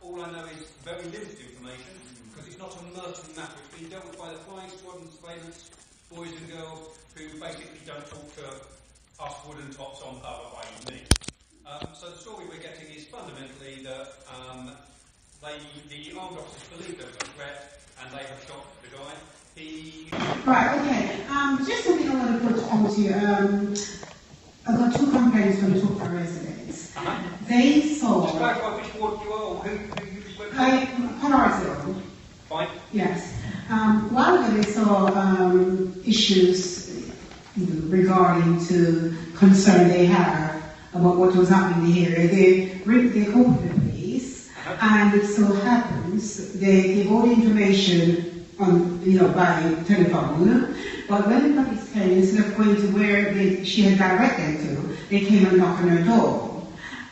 all I know is very limited information, because it's not a Merton matter. It's been dealt with by the flying squad and surveillance boys and girls who basically don't talk to us wooden tops on other, i.e. me. So the story we're getting is fundamentally that the armed officers believe there was a threat and they have shot the guy. Right, okay. Just something I want to put onto you. I've got 2 complaints from 2 residents. They saw... Just clarify which ward you are or who you went to? Consultative. Fine. Yes. While ago they saw issues regarding to concern they have about what was happening in the area. They called the police, and it so happens they gave all the information on, by telephone. But when the police came, instead of going to where she had directed to, they came and knocked on her door.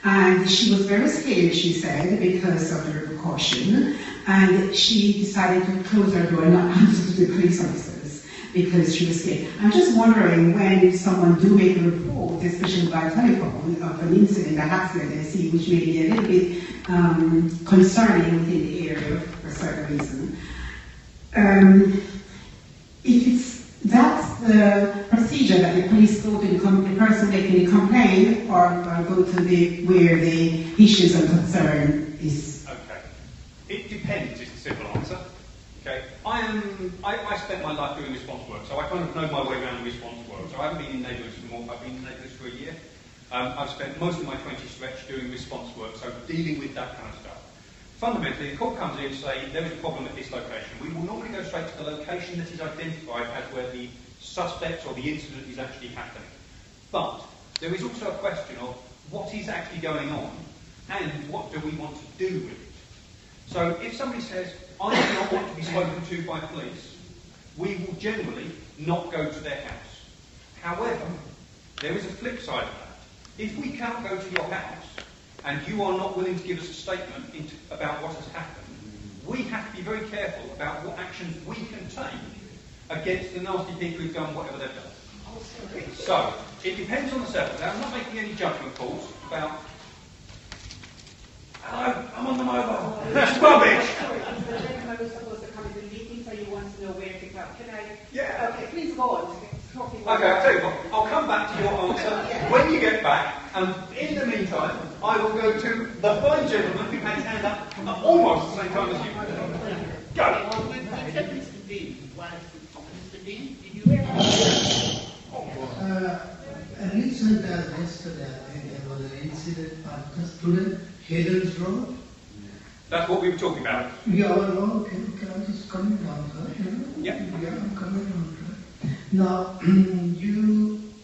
And she was very scared, she said, because of the precaution. And she decided to close her door and not answer to the police officers because she was scared. I'm just wondering, when someone do make a report, especially by telephone, of an incident, an accident they see, which may be a little bit concerning within the area for a certain reason. If that's the procedure that the police go to the person making the complaint, or go to where the issues of concern is. Okay. It depends is the simple answer. Okay. I spent my life doing response work, so I kind of know my way around the response work. So I haven't been in neighbourhoods for more. I've been in neighbourhoods for a year. I've spent most of my 20 stretch doing response work, so dealing with that kind of stuff. Fundamentally, the call comes in and say, there is a problem at this location. We will normally go straight to the location that is identified as where the suspect or the incident is actually happening. But there is also a question of what is actually going on and what do we want to do with it. So if somebody says, I do not want to be spoken to by police, we will generally not go to their house. However, there is a flip side of that. If we cannot go to your house, and you are not willing to give us a statement about what has happened, we have to be very careful about what actions we can take against the nasty people who've done whatever they've done. So, it depends on the setup. Now, I'm not making any judgment calls about, hello, I'm on the mobile. That's rubbish! The gentleman was supposed to come to the meeting, so you want to know where to come. Can I? Yeah. Okay, please go on. Okay, I'll tell you what, I'll come back to your answer when you get back, and in the meantime, I will go to the fine gentleman who had his hand up at almost the same time as you. Go! Mr. Dean, Mr. Dean, did you hear? A recent yesterday, I think there was an incident at the student Hayden's Road. That's what we were talking about. Yeah, well, okay, I'm just coming down, sir. Yeah. Yeah, I'm coming down, sir. Now,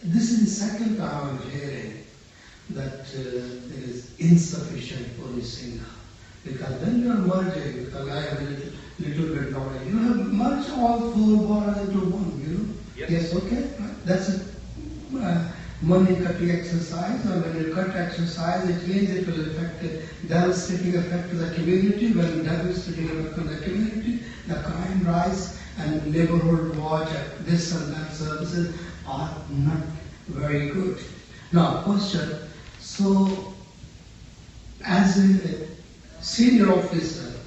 this is the second time I'm hearing that there is insufficient policing now. Because when you are merging, because I have a little bit knowledge, you have merged all 4 borders into one, Yes. Okay. That's a money cutting exercise, and when you cut exercise, it means it will affect the devastating effect to the community. When devastating effect to the community, the crime rise, and neighborhood watch, this and that services are not very good. Now, question, so as a senior officer,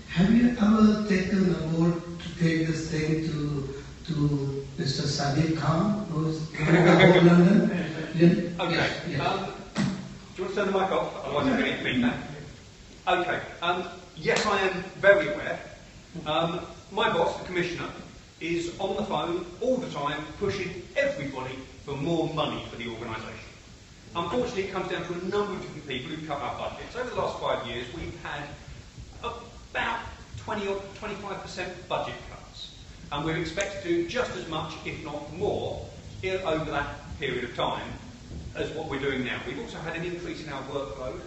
have you ever taken a board to take this thing to Mr. Sadiq Khan, who's in London? Okay. Yes. Do you want to turn the mic off? Otherwise I'm going to get feedback. Okay. Yes, I am very aware. My boss, the Commissioner, is on the phone all the time pushing everybody for more money for the organisation. Unfortunately, it comes down to a number of different people who cut our budgets. Over the last 5 years, we've had about 20 or 25% budget cuts. And we're expected to do just as much, if not more, over that period of time as what we're doing now. We've also had an increase in our workload.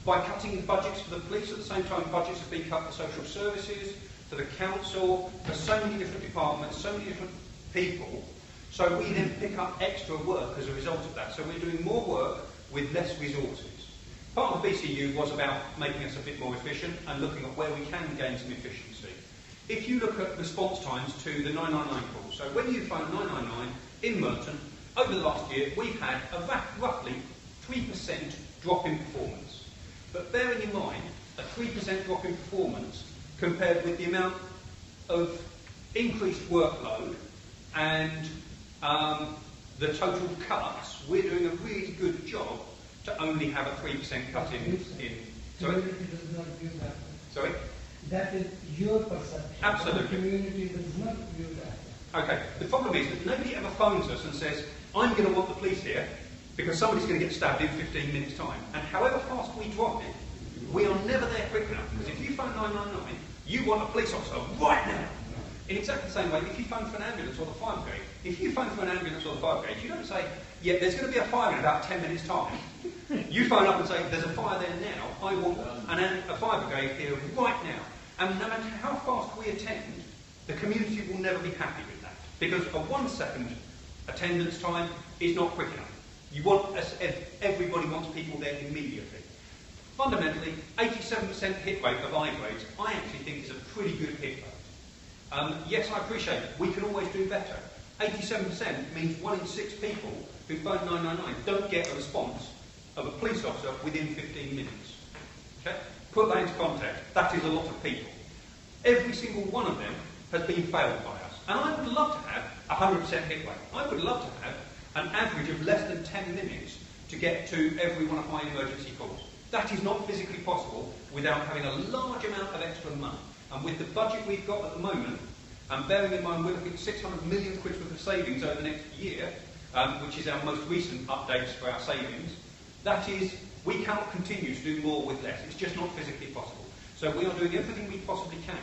By cutting budgets for the police, at the same time budgets have been cut for social services, for the council, for so many different departments, so many different people. So we then pick up extra work as a result of that. So we're doing more work with less resources. Part of the BCU was about making us a bit more efficient and looking at where we can gain some efficiency. If you look at response times to the 999 call, so when you phone 999 in Merton, over the last year we've had a roughly 3% drop in performance. But bearing in mind a 3% drop in performance compared with the amount of increased workload and the total cuts, we're doing a really good job to only have a 3% cut in. Sorry? Community does not view that. Sorry? That is your perception. Absolutely. The community does not view that. Okay, the problem is that nobody ever phones us and says, I'm going to want the police here because somebody's going to get stabbed in 15 minutes' time. And however fast we drive, we are never there quick enough. Because if you phone 999, you want a police officer right now. In exactly the same way, if you phone for an ambulance or the fire brigade, if you phone for an ambulance or the fire brigade, you don't say, yeah, there's going to be a fire in about 10 minutes' time. You phone up and say, there's a fire there now, I want a fire brigade here right now. And no matter how fast we attend, the community will never be happy with that. Because a 1 second attendance time is not quick enough. You want, everybody wants people there immediately. Fundamentally, 87% hit rate of I grades, I actually think is a pretty good hit rate. Yes, I appreciate it. We can always do better. 87% means 1 in 6 people who phone 999 don't get a response of a police officer within 15 minutes. Okay? Put that into context. That is a lot of people. Every single one of them has been failed by us. And I would love to have a 100% hit rate. I would love to have an average of less than 10 minutes to get to every one of my emergency calls. That is not physically possible without having a large amount of extra money. And with the budget we've got at the moment, and bearing in mind we're looking at 600 million quid worth of savings over the next year, which is our most recent updates for our savings, that is, we cannot continue to do more with less. It's just not physically possible. So we are doing everything we possibly can,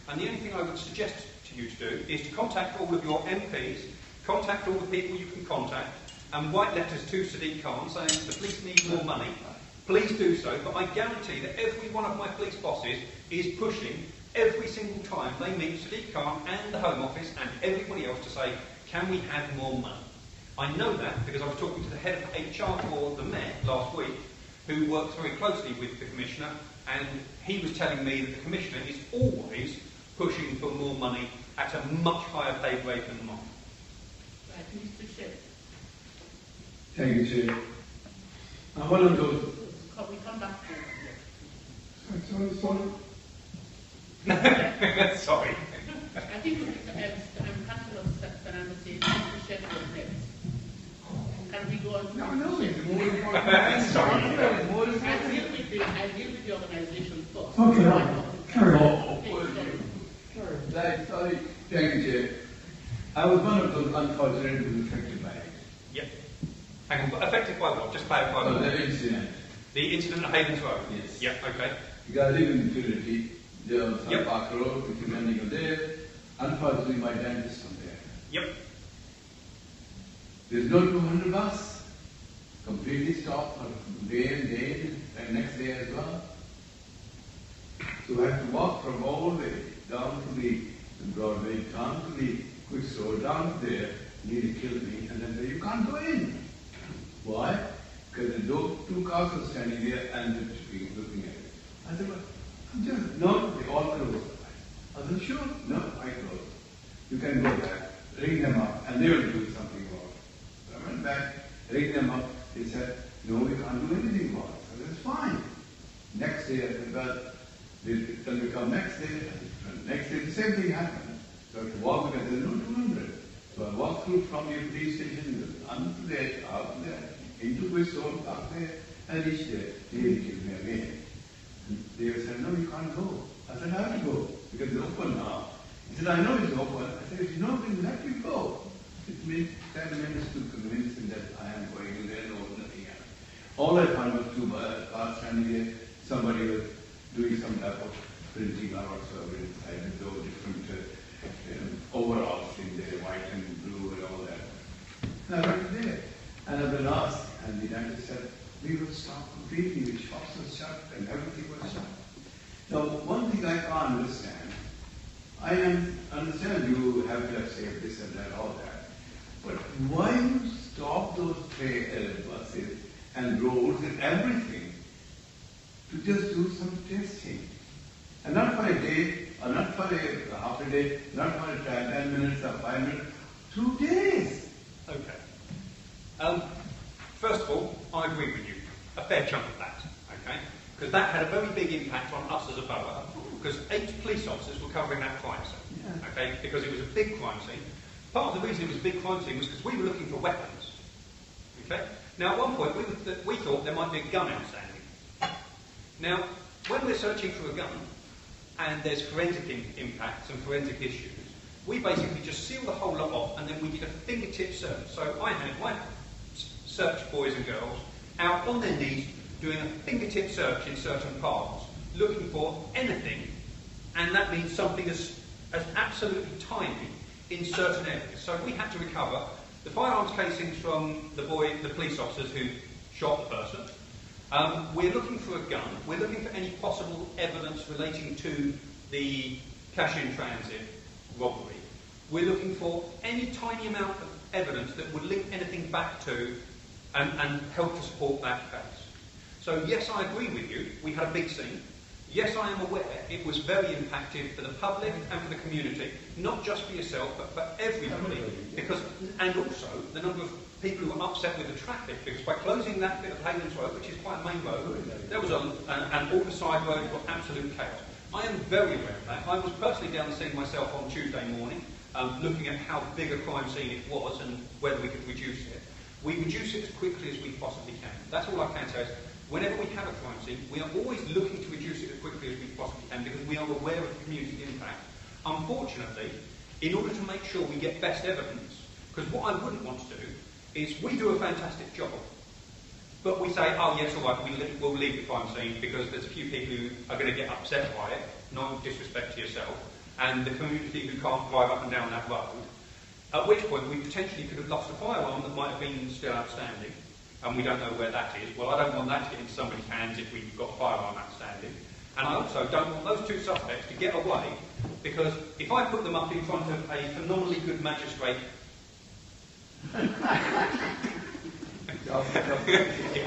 and the only thing I would suggest to you to do is to contact all of your MPs, contact all the people you can contact, and write letters to Sadiq Khan saying the police need more money. Please do so, but I guarantee that every one of my police bosses is pushing every single time they meet Sadiq Khan and the Home Office and everybody else to say, can we have more money? I know that because I was talking to the head of HR for the Met last week, who works very closely with the Commissioner, and he was telling me that the Commissioner is always pushing for more money at a much higher pay grade than mine. Right, Mr. Sheriff. Thank you, Chair. One of those. Can we come back to Sorry. Sorry. I think Councillor Fernando said Mr. Sheriff was next. Can we go on? No, it's more important. Sorry. I deal with the organisation first. Okay. Carry on. Sorry. Thank you, Chair. I was one of those unfortunate who was affected by it. Yep. Hang on, affected by what? Just clarify. The incident. The incident at Havens Road? Yes. Yep, okay. Because I live in the community, there was Yep. Park Road, which is running there. Unfortunately, my dad is from there. Yep. There's no 200 bus. Completely stopped for day and next day as well. So I have to walk from all the way down to the Broadway, down to the quick store, down to there, nearly killed me, and then say, you can't go in. Why? Because the two cars were standing there and looking at it. I said, well, I'm just, no, they all closed. I said, sure, no, I closed. You can go back, ring them up, and they will do something about it. So I went back, ring them up, they said, no, we can't do anything about it. I said, it's fine. Next day, I said, well, then we come next day, next day, the same thing happened. So I had to walk, because there's no 200. So I walked through from your police station, under there, out there, into Bristol, up there, and reached there. They killed me again. And they said, no, you can't go. I said, I have to go, because it's open now. He said, I know it's open. I said, if you know, then you have to go. It means 10 minutes to convince him that I am going in there, no, nothing else. All I found was two cars standing there. Somebody was doing some type of printing or whatsoever inside with those different overalls in there, white and blue and all that. And I went there. And I was asked, and the dentist said, we will stop completely, the shops were shut and everything was shut. Now, one thing I can't understand, I understand you have to have saved this and that, all that, but why you stop those buses and roads and everything to just do some testing? And not for a day, or not for a half a day, not for 10 minutes or 5 minutes, 2 days. Okay. First of all, I agree with you. A fair chunk of that, okay? because that had a very big impact on us as a borough, because 8 police officers were covering that crime scene, okay, because it was a big crime scene. Part of the reason it was a big crime scene was because we were looking for weapons, okay. Now at one point we thought there might be a gun outstanding. Now, when we're searching for a gun, and there's forensic impacts and forensic issues, we basically just seal the whole lot off and then we did a fingertip search. So I had my search boys and girls out on their knees doing a fingertip search in certain parts, looking for anything, and that means something as absolutely tiny in certain areas. So we had to recover the firearms casings from the police officers who shot the person. We're looking for a gun. We're looking for any possible evidence relating to the cash-in-transit robbery. We're looking for any tiny amount of evidence that would link anything back to and help to support that case. So yes, I agree with you. We had a big scene. Yes, I am aware it was very impactful for the public and for the community, not just for yourself, but for everybody. And also the number of people who were upset with the traffic, because by closing that bit of Haylands Road, which is quite a main road, there was and all the side roads were absolute chaos. I am very aware of that. I was personally down the scene myself on Tuesday morning, looking at how big a crime scene it was and whether we could reduce it. We reduce it as quickly as we possibly can. That's all I can say is, whenever we have a crime scene, we are always looking to reduce it as quickly as we possibly can because we are aware of the community impact. Unfortunately, in order to make sure we get best evidence, because what I wouldn't want to do is we do a fantastic job, but we say, oh yes, all right, we'll leave the crime scene because there's a few people who are going to get upset by it, no disrespect to yourself, and the community who can't drive up and down that road, at which point we potentially could have lost a firearm that might have been still outstanding, and we don't know where that is. Well, I don't want that to get into somebody's hands if we've got a firearm outstanding. And I also don't want those 2 suspects to get away, because if I put them up in front of a phenomenally good magistrate, if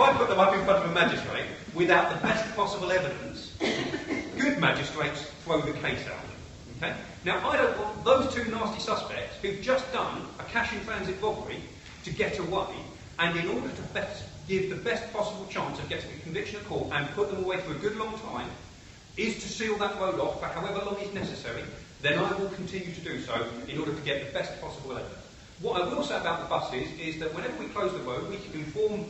I put them up in front of a magistrate without the best possible evidence, good magistrates throw the case out. Okay? Now, I don't want those 2 nasty suspects who've just done a cash-in-transit robbery to get away, and in order to give the best possible chance of getting a conviction at court and put them away for a good long time, is to seal that road off for however long is necessary, then I will continue to do so in order to get the best possible evidence. What I will say about the buses is that whenever we close the road, we can inform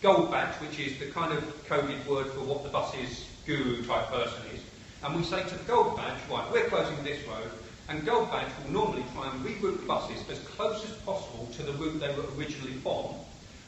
Gold Badge, which is the kind of coded word for what the bus's guru type person is, and we say to the Gold Badge, right, we're closing this road, and Gold Badge will normally try and reroute the buses as close as possible to the route they were originally on.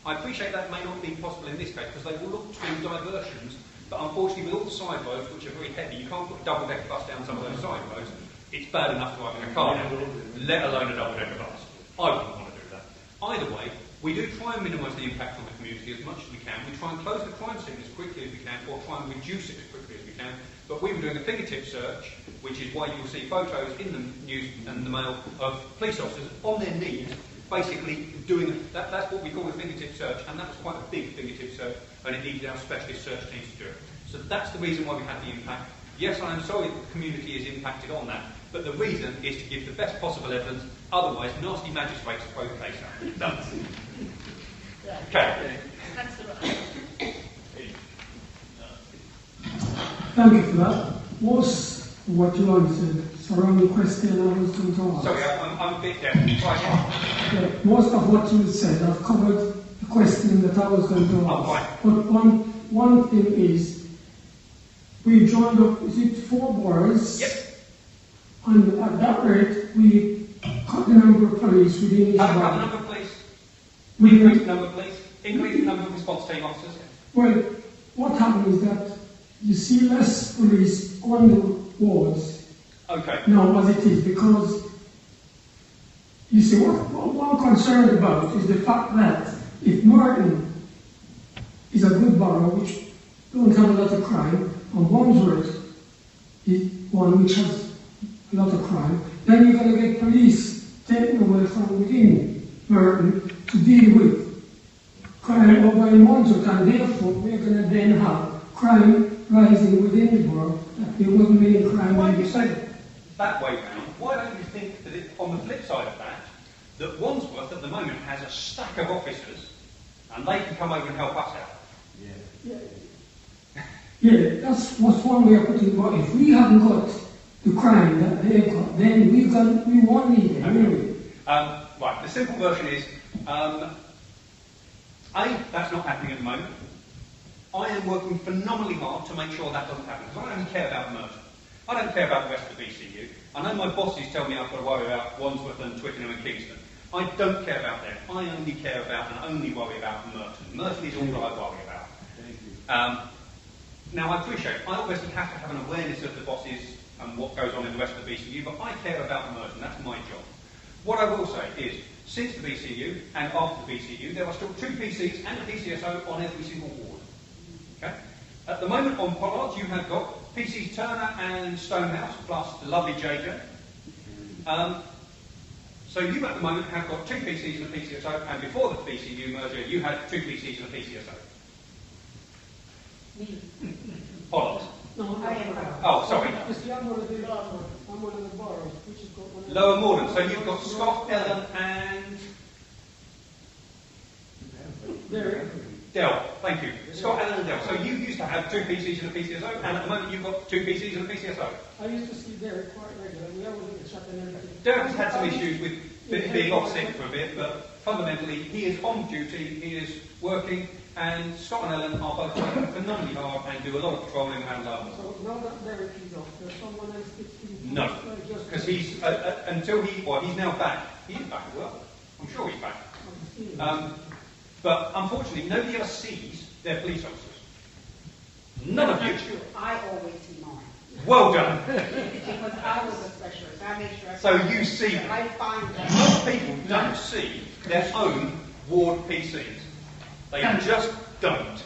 I appreciate that may not be possible in this case because they will look to diversions, but unfortunately with all the side roads, which are very heavy, you can't put a double-decker bus down some of those side roads. It's bad enough driving a car down, let alone a double-decker bus. I wouldn't want to do that. Either way, we do try and minimise the impact on the community as much as we can. We try and close the crime scene as quickly as we can, or try and reduce it as quickly as we can. But we were doing a fingertip search, which is why you will see photos in the news and the mail of police officers on their knees, basically doing that. That's what we call a fingertip search, and that was quite a big fingertip search, and it needed our specialist search teams to do it. So that's the reason why we had the impact. Yes, I am sorry that the community is impacted on that, but the reason is to give the best possible evidence. Otherwise, nasty magistrates throw the case out. Done. Okay. Thank you for that. What's what you answered surrounding the question I was going to ask? Sorry, I'm a bit deaf. Yeah, most of what you said, I've covered the question that I was going to ask. Fine. But one thing is, we joined up, is it 4 boroughs? Yep. And at that rate, we cut the number of police within each Cut the borough. number of police. We Increase the number of police. Increase the number of response team officers. Well, what happened is that you see less police on the wards Okay. now as it is, because you see what I'm concerned about is the fact that if Morden is a good borough which don't have a lot of crime, and Wandsworth is one which has a lot of crime, then you're going to get police taken away from within Merton to deal with crime over in Wandsworth, and therefore we're going to then have crime rising within the borough. There wasn't any crime. Why do you say that way round? Why don't you think that on the flip side of that Wandsworth at the moment has a stack of officers and they can come over and help us out? Yeah. Yeah, that's what's one way of putting it. But if we haven't got the crime that they've got, then we won't need it, really. Right, the simple version is, that's not happening at the moment. I am working phenomenally hard to make sure that doesn't happen, because I don't care about Merton. I don't care about the rest of the BCU. I know my bosses tell me I've got to worry about Wandsworth and Twickenham and Kingston. I don't care about them. I only care about and only worry about Merton. Merton is all that I worry about. Thank you. Now, I appreciate, I obviously have to have an awareness of the bosses and what goes on in the rest of the BCU, but I care about Merton. That's my job. What I will say is, since the BCU and after the BCU, there are still 2 PCs and a PCSO on every single ward. Okay? At the moment on Pollards, you have got PCs Turner and Stonehouse, plus the lovely JJ. So you at the moment have got 2 PCs and a PCSO, and before the BCU merger, you had 2 PCs and a PCSO. Pollards. No, Oh, sorry. You see, I'm one of the boroughs, which has got one of the... Lower Morden. So you've got Scott, Ellen, and Dell. Thank you. Scott, Ellen, and Dell. So you used to have 2 PCs and a PCSO, and at the moment you've got 2 PCs and a PCSO. I used to see Derek quite regularly. I wasn't accepting everything. Derek has had some issues with being off sick for a bit, but fundamentally he is on duty, he is working, and Scott and Ellen are both working phenomenally hard and do a lot of patrolling and alarms. So now that Derek is off, there's someone else that's been... No, because he's, he's now back. He is back as well. I'm sure he's back. But unfortunately, nobody ever sees their police officers. None of you. I always see mine. Well done. Because I was a specialist. I make sure. So you see them. I find them. Most people don't see their own ward PCs. They just don't.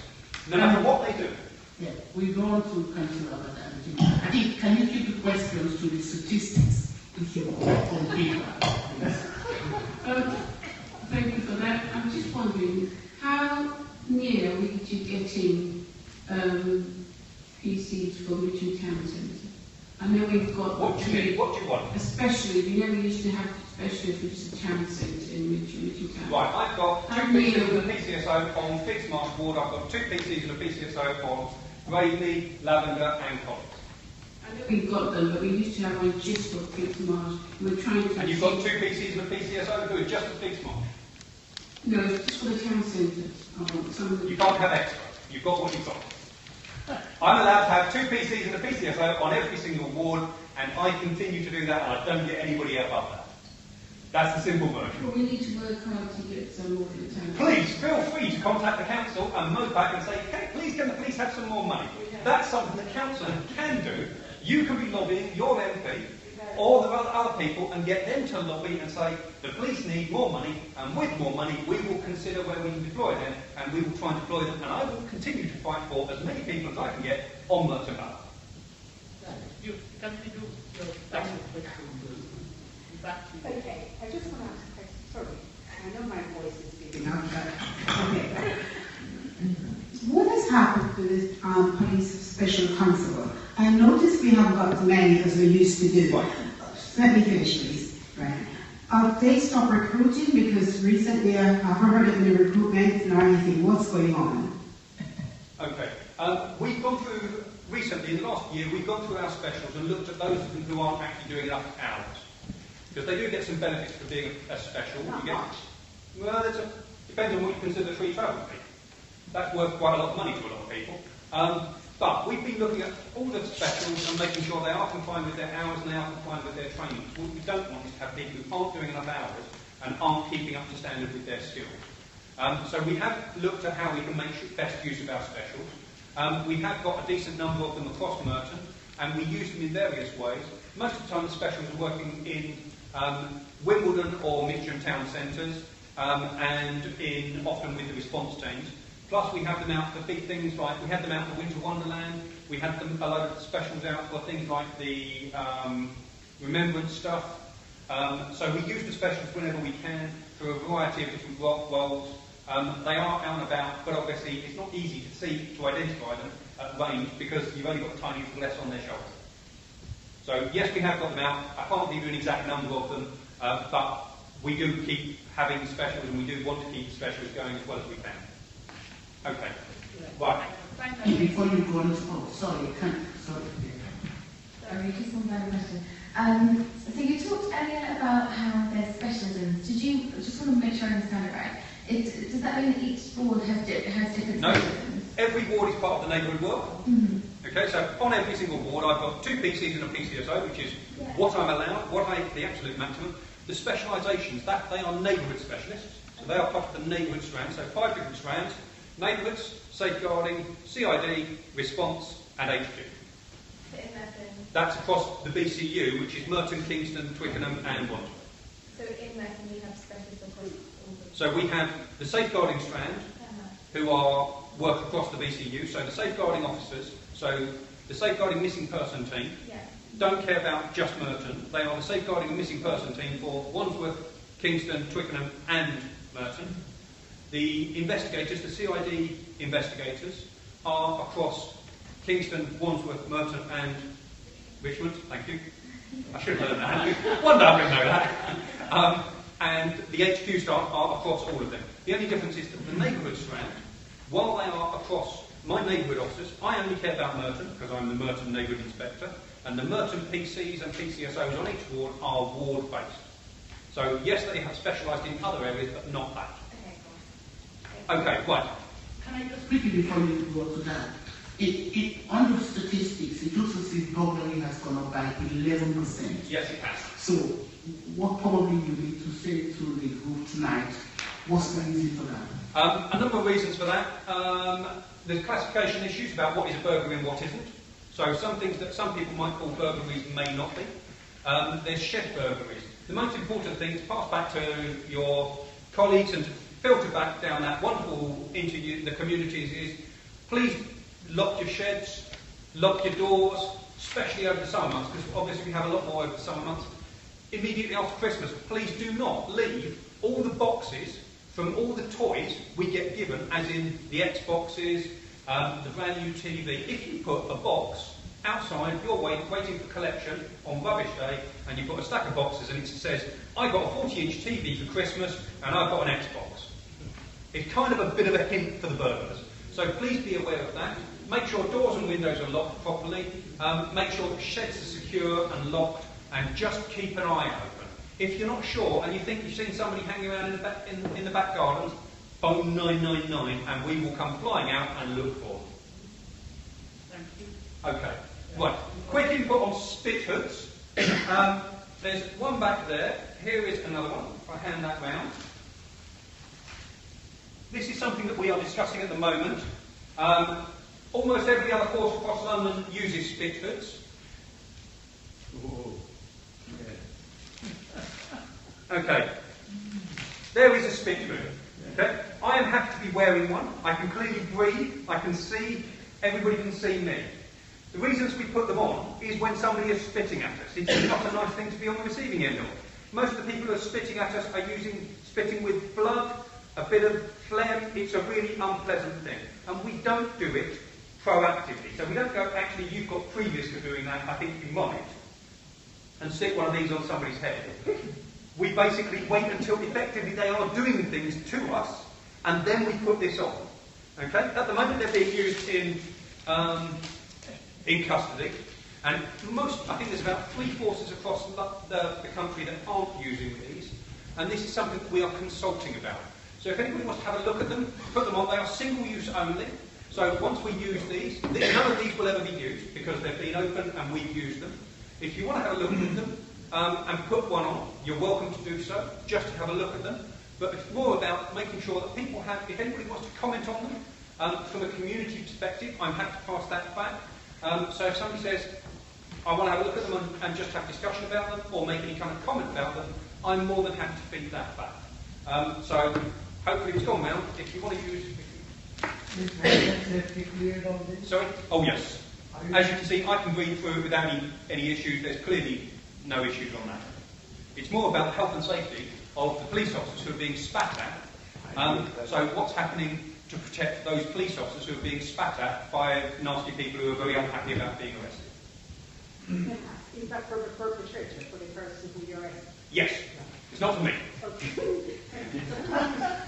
No matter what they do. Yeah, we go on to Councillor Abadani. I think, can you keep the questions to the statistics if you on paper? Thank you for that. I'm just wondering, how near are we to getting PCs for Mitcham Town Centre? I know we've got... What do you mean? What do you want? Especially, we never used to have specialists, which is a town centre in Mitcham Town. Right, I've got 2 PCs and a PCSO on Fitzmarsh Ward. I've got 2 PCs and a PCSO on Gravely, Lavender and Collins. I know we've got them, but we used to have one just for Fitzmarsh. We're trying to... And you've got 2 PCs and a PCSO who are just for Fitzmarsh? No, it's just for the town centre. You can't have extra. You've got what you've got. I'm allowed to have 2 PCs and a PCSO on every single ward, and I continue to do that, and I don't get anybody above that. That's the simple version. But we need to work hard to get some more for the town. Please feel free to contact the council and Mopac and say, hey, please can the police have some more money? That's something the council can do. You can be lobbying your MP or the other people and get them to lobby and say, the police need more money, and with more money we will consider where we can deploy them, and we will try and deploy them, and I will continue to fight for as many people as I can get on Merton Borough. You continue your question. Okay, I just want to ask a question. Sorry, I know my voice is giving out, but okay. What has happened to this police special constable? I noticed we haven't got as many as we used to do. Right. Let me finish, please. Right. They stopped recruiting because recently I've heard of the recruitment or anything. What's going on? Okay. We've gone through, recently, in the last year, we've gone through our specials and looked at those of them who aren't actually doing enough hours. Because they do get some benefits for being a special. Not much. Well, depends on what you consider free travel to be. That's worth quite a lot of money to a lot of people. But we've been looking at all the specials and making sure they are compliant with their hours and they are compliant with their training. What we don't want is to have people who aren't doing enough hours and aren't keeping up to standard with their skills. So we have looked at how we can make best use of our specials. We have got a decent number of them across Merton, and we use them in various ways. Most of the time the specials are working in Wimbledon or Mitcham town centres, and often with the response teams. Plus we have them out for big things like, we had them out for Winter Wonderland, we had them a load of specials out for things like the remembrance stuff. So we use the specials whenever we can through a variety of different roles. They are out and about, but obviously it's not easy to identify them at range because you've only got a tiny little less on their shoulder. So yes, we have got them out. I can't give you an exact number of them, but we do keep having specials, and we do want to keep specials going as well as we can. Okay. Right. Before you go on, oh, sorry, sorry. Sorry, just one final question. So you talked earlier about how there's specialisms. Did you, just want to make sure I understand it right, does that mean that each ward has different No, specialisms? every ward is part of the neighbourhood work. Mm-hmm. Okay, so on every single ward I've got 2 PCs and a PCSO, which is what I'm allowed, the absolute maximum. The specialisations, they are neighbourhood specialists, so they are part of the neighbourhood strand, so 5 different strands: neighbourhoods, safeguarding, CID, response, and HQ. That's across the BCU, which is Merton, Kingston, Twickenham, and Wardell. So in Merton we have specialists across all the... So we have the safeguarding strand, who work across the BCU, so the safeguarding officers, so the safeguarding missing person team, don't care about just Merton. They are the safeguarding and missing person team for Wandsworth, Kingston, Twickenham, and Merton. The investigators, the CID investigators, are across Kingston, Wandsworth, Merton, and Richmond. Thank you. I should have learned that. One day I'm going to know that. And the HQ staff are across all of them. The only difference is that the neighbourhood strand, while they are across my neighbourhood officers, I only care about Merton because I'm the Merton neighbourhood inspector, and the Merton PCs and PCSOs on each ward are ward-based. So yes, they have specialised in other areas, but not that. Okay, right. Can I just quickly, before you go to that, on the statistics, it also says burglary has gone up by 11%. Yes, it has. So, what probably you need to say to the group tonight, what's the reason for that? A number of reasons for that. There's classification issues about what is a burglary and what isn't. So some things that some people might call burglaries may not be. There's shed burglaries. The most important thing to pass back to your colleagues and to filter back down that wonderful into the communities is, please lock your sheds, lock your doors, especially over the summer months, because obviously we have a lot more over the summer months. Immediately after Christmas, please do not leave all the boxes from all the toys we get given, as in the Xboxes, the brand new TV. If you put a box outside your waiting for collection on rubbish day, and you put a stack of boxes and it says, I got a 40-inch TV for Christmas and I've got an Xbox. It's kind of a bit of a hint for the burglars. So please be aware of that. Make sure doors and windows are locked properly. Make sure that sheds are secure and locked, and just keep an eye open. If you're not sure and you think you've seen somebody hanging around in the back gardens, phone 999 and we will come flying out and look for them. Thank you. Okay, right. Quick input on spit hoods. There's one back there. Here is another one. If I hand that round. This is something that we are discussing at the moment. Almost every other force across London uses spit hoods. Okay, there is a spit hood. Okay, I am happy to be wearing one. I can clearly breathe. I can see. Everybody can see me. The reasons we put them on is when somebody is spitting at us. It's not a nice thing to be on the receiving end of. Most of the people who are spitting at us are spitting with blood, a bit of phlegm. It's a really unpleasant thing, and we don't do it proactively. So we don't go, actually, you've got previous to doing that, I think you might, and stick one of these on somebody's head. We basically wait until effectively they are doing things to us, and then we put this on. Okay? At the moment they're being used in custody, and I think there's about 3 forces across the country that aren't using these, and this is something that we are consulting about. So if anybody wants to have a look at them, put them on. They are single use only. So once we use these, none of these will ever be used because they've been opened and we've used them. If you want to have a look at them and put one on, you're welcome to do so, just to have a look at them. But it's more about making sure that people have, if anybody wants to comment on them, from a community perspective, I'm happy to pass that back. So if somebody says, I want to have a look at them and just have discussion about them, or make any kind of comment about them, I'm more than happy to feed that back. So hopefully it's gone round. If you want to use Sorry? Oh yes. As you can see, I can breathe through it without any issues. There's clearly no issues on that. It's more about the health and safety of the police officers who are being spat at. So what's happening to protect those police officers who are being spat at by nasty people who are very unhappy about being arrested. Is that for the perpetrator, for the person who you're arresting? Yes. It's not for me. Okay.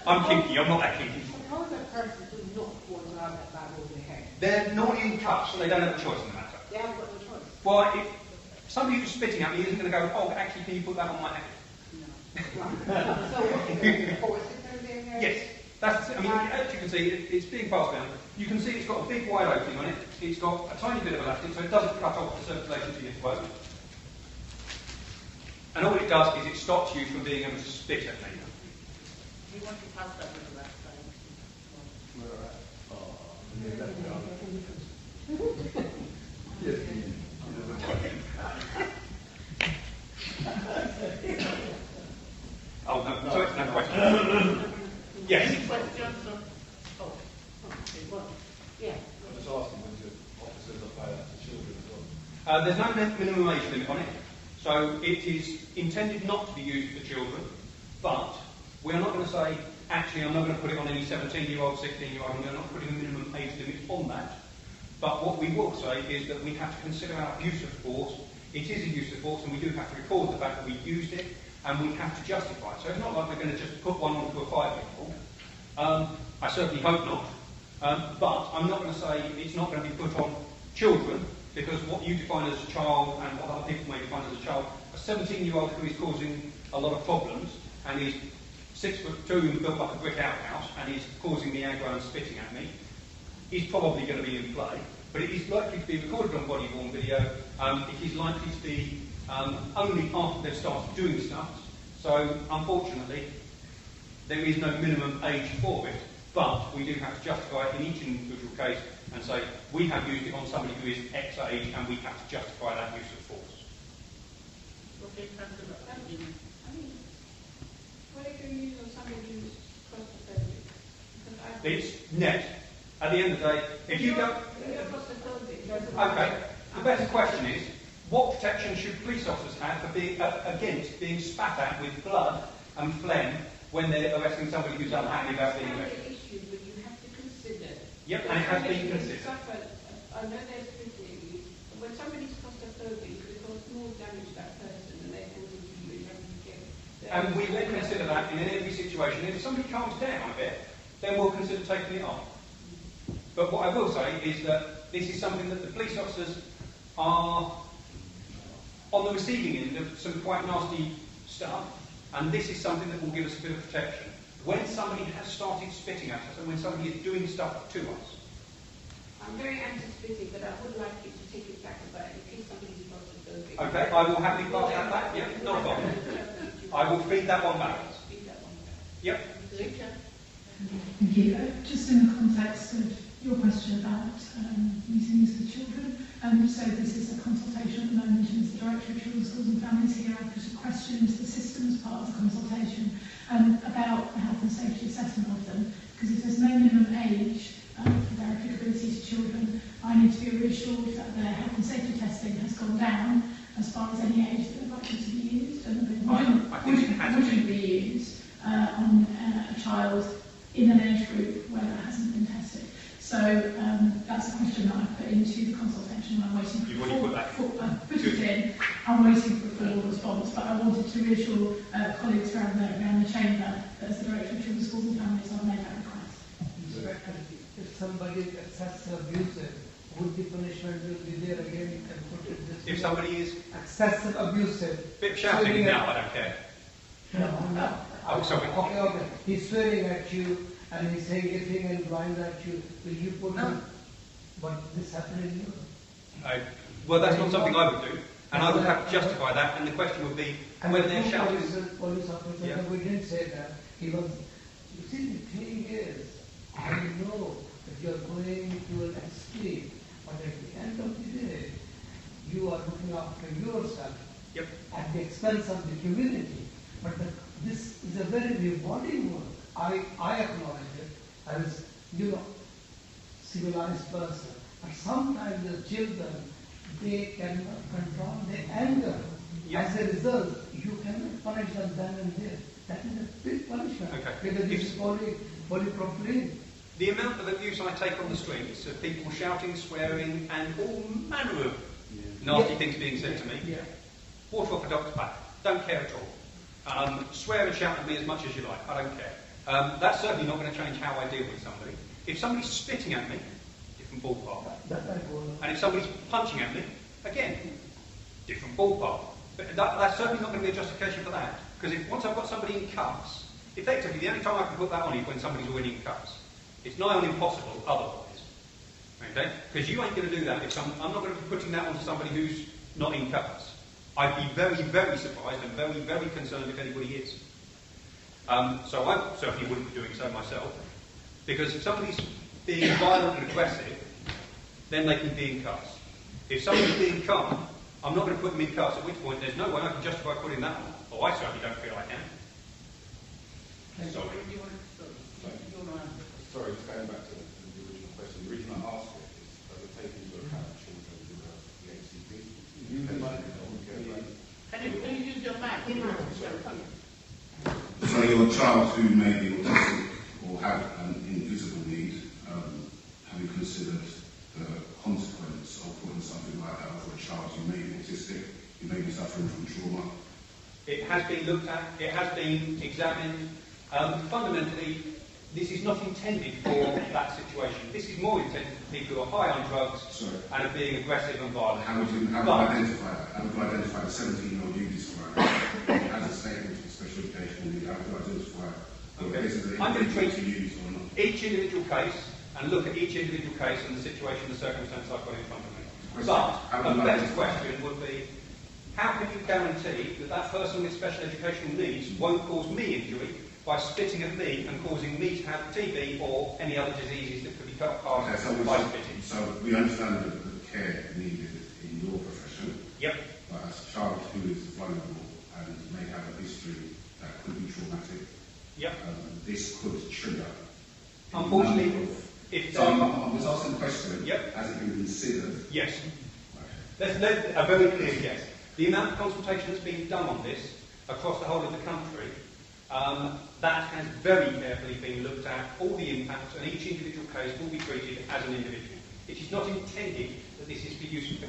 I'm kinky, I'm not that kinky. Suppose a person who's not falling out of that bad over the head. they're not in touch, so they don't have a choice in the matter. They haven't got no choice. Well, if somebody who's spitting at me isn't going to go, oh, actually, can you put that on my head? So what is it? Or is it there? Yes. That's, I mean, as you can see, it's being passed down. You can see it's got a big wide opening on it. It's got a tiny bit of elastic, so it doesn't cut off the circulation to your throat. And all it does is it stops you from being able to spit at me. You want to pass that to the left side? Oh, no, so it's no question. Yes. Any questions? Oh. Okay, well, yeah. I'm just asking when the officers apply that to children as well. There's no minimum age limit on it, so it is intended not to be used for children, but we are not going to say, actually, I'm not going to put it on any 17-year-old, 16-year-old, and we're not putting a minimum age limit on that. But what we will say is that we have to consider our use of force. It is a use of force, and we do have to record the fact that we used it, and we have to justify it. So it's not like we're going to just put one onto a 5-year-old. I certainly hope not. But I'm not going to say it's not going to be put on children, because what you define as a child and what other people may define as a child, a 17-year-old who is causing a lot of problems and is 6'2" and built like a brick outhouse and is causing me aggro and spitting at me, is probably going to be in play. But it is likely to be recorded on body-worn video. It is likely to be only after they've started doing stuff. So, unfortunately, there is no minimum age for it, but we do have to justify it in each individual case and say, we have used it on somebody who is X age, and we have to justify that use of force. Okay, Councillor. I mean, what if you use on somebody who's claustrophobic? It's net. At the end of the day, if you don't... Okay, the better question is, what protection should police officers have for being against being spat at with blood and phlegm when they're arresting somebody who's unhappy about being arrested? Issue, but you have to consider. Yep, and it has been considered. I know there's criticism. When somebody's claustrophobic, it causes more damage to that person, and therefore to you have to get. And we will consider that in every situation. If somebody calms down a bit, then we'll consider taking it off. But what I will say is that this is something that the police officers are on the receiving end of some quite nasty stuff, and this is something that will give us a bit of protection. When somebody has started spitting at us and when somebody is doing stuff to us. I'm very anti-spitting, but I would like you to take it back about in case somebody's claustrophobic. Okay, I will happily pass that back. Yeah, not a problem. I will feed that one back. Yep. Thank you. Just in the context of your question about using this for children, so this is a consultation at the moment, and as the Director of Children's Schools and Families here, I've put a question into the system as part of the consultation about the health and safety assessment of them, because if there's no minimum age for their applicability to children, I need to be reassured that their health and safety testing has gone down as far as any age that they're likely to be used, and that they wouldn't be used on a child in an age group where that hasn't been tested. So that's a question that I put into the consultation, and I'm waiting for put it in. I'm waiting for a full response, but I wanted to reassure colleagues around the chamber that as the Director of Children's Schools and Families, I've made that request. If somebody is excessive abusive, would the punishment will be there again? You can put it this way. If somebody is excessive abusive. Bit shouting now, I don't care. No. Oh, sorry. Okay. He's swearing at you and he's saying anything and blind at you. Will you put him? But this happened in you. Well, that's not something I would do, and I would have to justify that. And the question would be whether they're shouting. Police officer, yeah. We didn't say that. He was. You see, the thing is, I know that you are going to an extreme, but at the end of the day, you are looking after yourself at the expense of the community. But this is a very rewarding work. I acknowledge it as, civilized person. But sometimes the children, they cannot control their anger. As a result, you cannot punish them then and there. That is a big punishment. Because this is polypropylene. The amount of abuse I take on the streets of people shouting, swearing, and all manner of nasty things being said to me, water off a duck's back. Don't care at all. Swear and shout at me as much as you like. I don't care. That's certainly not going to change how I deal with somebody. If somebody's spitting at me, if different ballpark. And if somebody's punching at me, again, different ballpark. But that's certainly not going to be a justification for that. Because once I've got somebody in cuffs, effectively the only time I can put that on is when somebody's already in cuffs. It's nigh on impossible otherwise. Okay? Because you ain't going to do that if I'm not going to be putting that on somebody who's not in cuffs. I'd be very, very surprised and very, very concerned if anybody is. So I certainly wouldn't be doing so myself. Because if somebody's being violent and aggressive, then they can be in cuffs. If somebody's being calm, I'm not going to put them in cuffs, at which point there's no way I can justify putting that on. Or I certainly don't feel I can. Sorry, just going back to the original question. The reason I asked it is that we're taking into account children who have the HCP. Can you use your mic? So your child who may be autistic or have an invisible need, have you considered the consequence of putting something like that for a child who may be autistic, who may be suffering from trauma? It has been looked at, it has been examined. Fundamentally, this is not intended for that situation. This is more intended for people who are high on drugs and are being aggressive and violent. How would you identify that? How would you identify the 17-year-old you described as a statement for special educational need? How would you identify this as an I'm going to treat use or not? each individual case and look at each individual case and the situation, the circumstance I've got in front of me. But a better question would be, how can you guarantee that that person with special educational needs won't cause me injury by spitting at me and causing me to have TB or any other diseases that could be passed by spitting? So we understand the care needed in your profession. Yep. But as a child who is vulnerable and may have a history that could be traumatic, yep. This could trigger. Unfortunately, so I'm just asking the question, yep. Has it been considered? Yes. That's a very clear yes. The amount of consultation that's been done on this across the whole of the country, that has very carefully been looked at, all the impacts, and each individual case will be treated as an individual. It is not intended that this is for use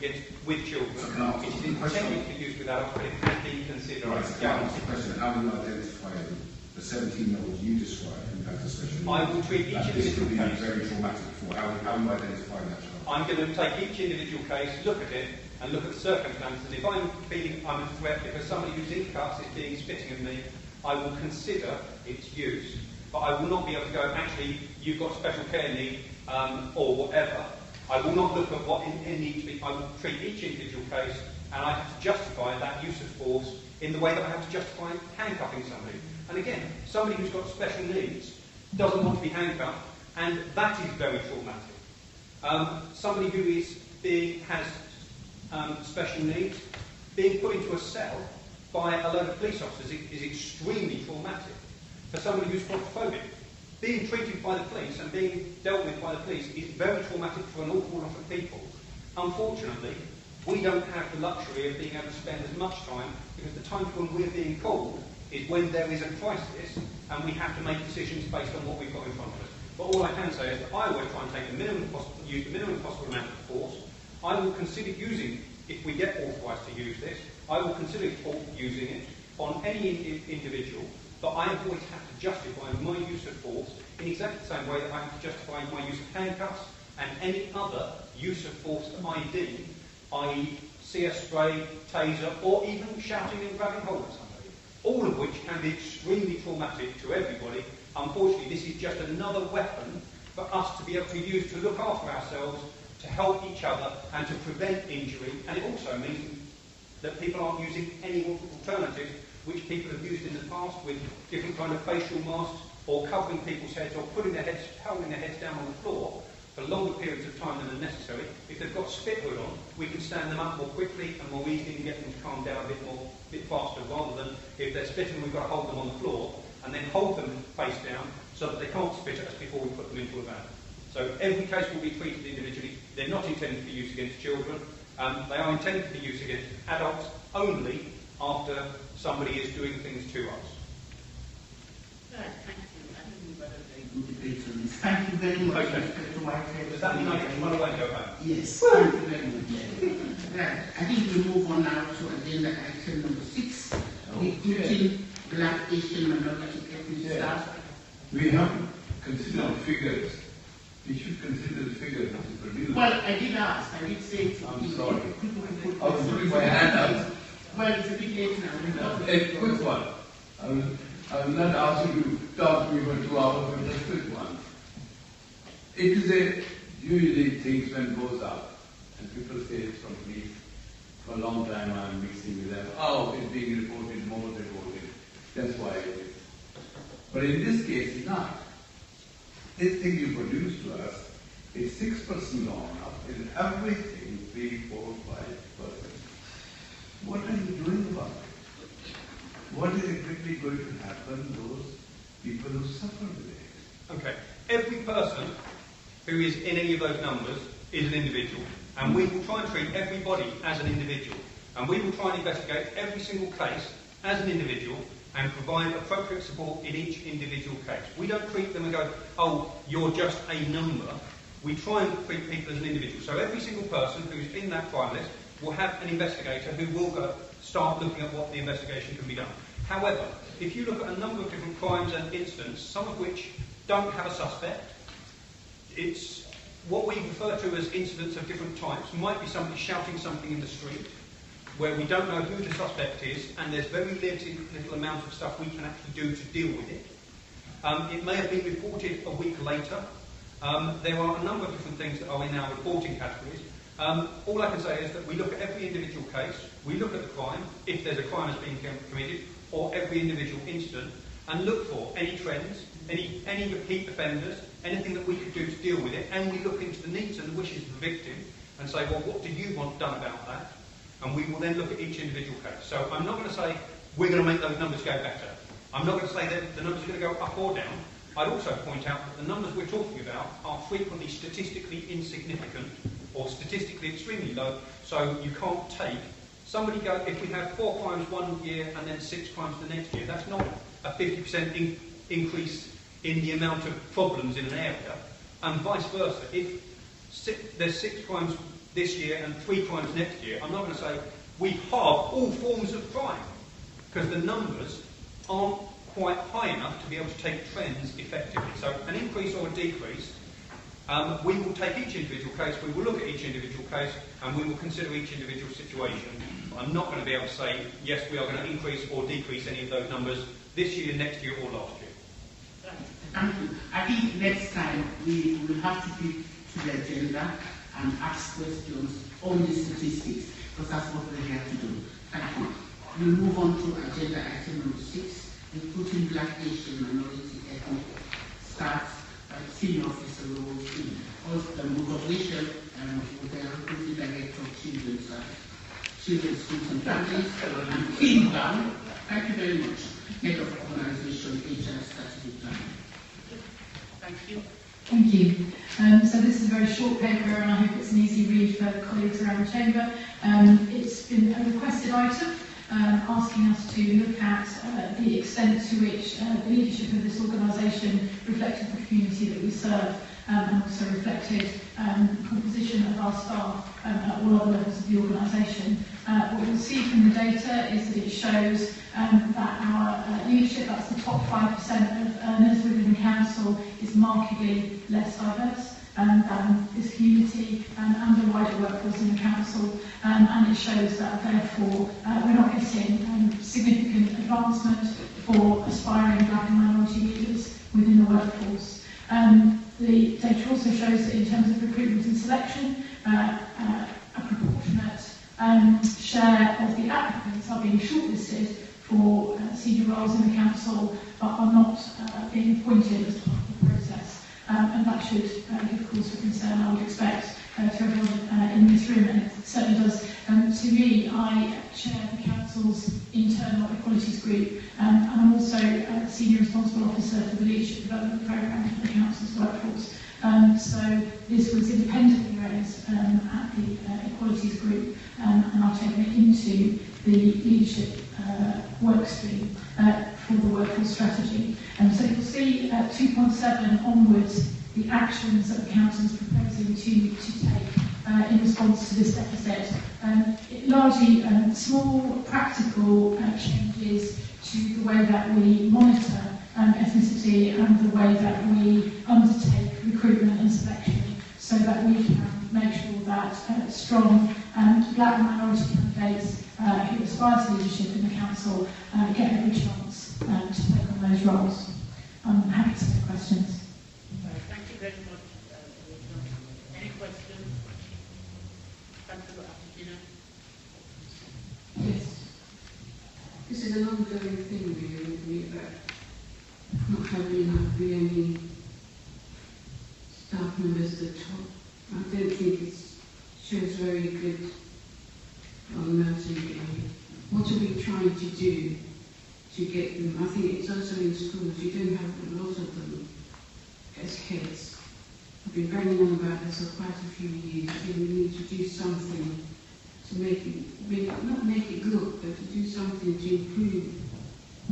with children. So it is intended for use with adults, but it has been considered. Right, so can I ask the question, how will you identify the 17-year-old you described who has a special need? I will treat each individual case. This could be very traumatic for. How will you identify that child? I'm going to take each individual case, look at it, and look at the circumstances. And if I'm feeling I'm a threat because somebody who's in cuffs is being spitting at me, I will consider its use. But I will not be able to go, actually, you've got special care need, or whatever. I will not look at what needs to be. I will treat each individual case, and I have to justify that use of force in the way that I have to justify handcuffing somebody. And again, somebody who's got special needs doesn't want to be handcuffed, and that is very traumatic. Somebody who has special needs, being put into a cell by a load of police officers is extremely traumatic. For somebody who's claustrophobic, being treated by the police and being dealt with by the police is very traumatic for an awful lot of people. Unfortunately, we don't have the luxury of being able to spend as much time, because the time when we're being called is when there is a crisis and we have to make decisions based on what we've got in front of us. But all I can say is that I always try and take use the minimum possible amount of force. I will consider using, if we get authorised to use this, I will consider using it on any individual, but I always have to justify my use of force in exactly the same way that I have to justify my use of handcuffs and any other use of force that I deem, i.e. CS spray, taser, or even shouting and grabbing hold of somebody, all of which can be extremely traumatic to everybody. Unfortunately, this is just another weapon for us to be able to use to look after ourselves, to help each other, and to prevent injury. And it also means that people aren't using any alternatives which people have used in the past with different kind of facial masks, or covering people's heads, or holding their heads down on the floor for longer periods of time than are necessary. If they've got spit hood on, we can stand them up more quickly and more easily and get them to calm down a bit faster, rather than if they're spitting, we've got to hold them on the floor and then hold them face down so that they can't spit at us before we put them into a van. So every case will be treated individually. They're not intended for use against children. They are intended for use against adults only after somebody is doing things to us. Right, thank you. I think we've had a very good debate on this. Thank you very much, Mr. Whitehead. Does that mean I can run away and go home? Yes, thank you very much. Right, I think we move on now to agenda item number 6, recruiting Black Asian minority ethnic staff. We have considered figures. We should consider the figures that we produce. Well, I did ask. I did say. I'm sorry. I was putting my hand out. Well, it's a bit late now. A quick one. I will not ask you to talk to me for 2 hours, but just a quick one. It is usually things when it goes up, and people say it's from police. For a long time I'm mixing with them. Oh, it's being reported, more reported. That's why it is. But in this case, it's not. This thing you produced to us is 6% gone up in everything, 3, 4, 5%. What are you doing about it? What is exactly going to happen to those people who suffer with it? Okay. Every person who is in any of those numbers is an individual, and we will try and treat everybody as an individual, and we will try and investigate every single case as an individual and provide appropriate support in each individual case. We don't treat them and go, oh, you're just a number. We try and treat people as an individual. So every single person who's in that crime list will have an investigator who will start looking at what the investigation can be done. However, if you look at a number of different crimes and incidents, some of which don't have a suspect, it's what we refer to as incidents of different types. Might be somebody shouting something in the street where we don't know who the suspect is, and there's very little amount of stuff we can actually do to deal with it. It may have been reported a week later. There are a number of different things that are in our reporting categories. All I can say is that we look at every individual case, we look at the crime, if there's a crime that's being committed, or every individual incident, and look for any trends, any repeat offenders, anything that we could do to deal with it, and we look into the needs and the wishes of the victim and say, well, what do you want done about that? And we will then look at each individual case. So I'm not going to say we're going to make those numbers go better. I'm not going to say that the numbers are going to go up or down. I'd also point out that the numbers we're talking about are frequently statistically insignificant or statistically extremely low, so you can't take somebody go, if we have 4 crimes one year and then 6 crimes the next year, that's not a 50% increase in the amount of problems in an area, and vice versa. If there's 6 crimes this year and 3 crimes next year, I'm not going to say we halve all forms of crime, because the numbers aren't quite high enough to be able to take trends effectively. So an increase or a decrease, we will take each individual case, we will look at each individual case, and we will consider each individual situation. I'm not going to be able to say, yes, we are going to increase or decrease any of those numbers this year, next year, or last year. Thank you. I think next time we will have to pick to the agenda and ask questions on the statistics, because that's what we're here to do. Thank you. We'll move on to agenda item number 6, recruiting Black, Asian, minority, ethnic staff by senior officer roles in Organisational Wardell, recruiting director of children's schools and families, and Kim Brown. Thank you very much. Head of Organisation HR Strategy Planning. Thank you. Thank you. So this is a very short paper, and I hope it's an easy read for colleagues around the chamber. It's been a requested item asking us to look at the extent to which the leadership of this organisation reflected the community that we serve, and also reflected the composition of our staff at all other levels of the organisation. What you'll see from the data is that it shows that our leadership, that's the top 5% of earners within the council, is markedly less diverse than this community and the wider workforce in the council, and it shows that therefore we're not getting significant advancement for aspiring Black and minority leaders within the workforce. The data also shows that in terms of recruitment and selection, a proportionate share of the applicants are being shortlisted for senior roles in the council, but are not being appointed as part of the process. And that should give cause for concern, I would expect, to everyone in this room, and it certainly does to me. I chair the council's internal equalities group, and I'm also senior responsible officer for the leadership development programme for the council's workforce. So this was independently raised at the equalities group, and I've taken it into the leadership work stream for the workforce strategy. So you'll see 2.7 onwards the actions that the council is proposing to take in response to this deficit. Largely small practical changes to the way that we monitor ethnicity and the way that we undertake recruitment and selection, so that we can make sure that strong black and minority candidates who aspire to leadership in the council get every chance to take on those roles. I'm happy to take questions. Thank you very much. Any questions? Councillor Atikina? Yes. This is an ongoing thing really with me about not having enough BME staff members at the top. I don't think it shows very good on Merton. What are we trying to do to get them? I think it's also in schools, you don't have a lot of them as heads. I've been banging on about this for quite a few years. I think we need to do something to make it, not make it look, but to do something to improve.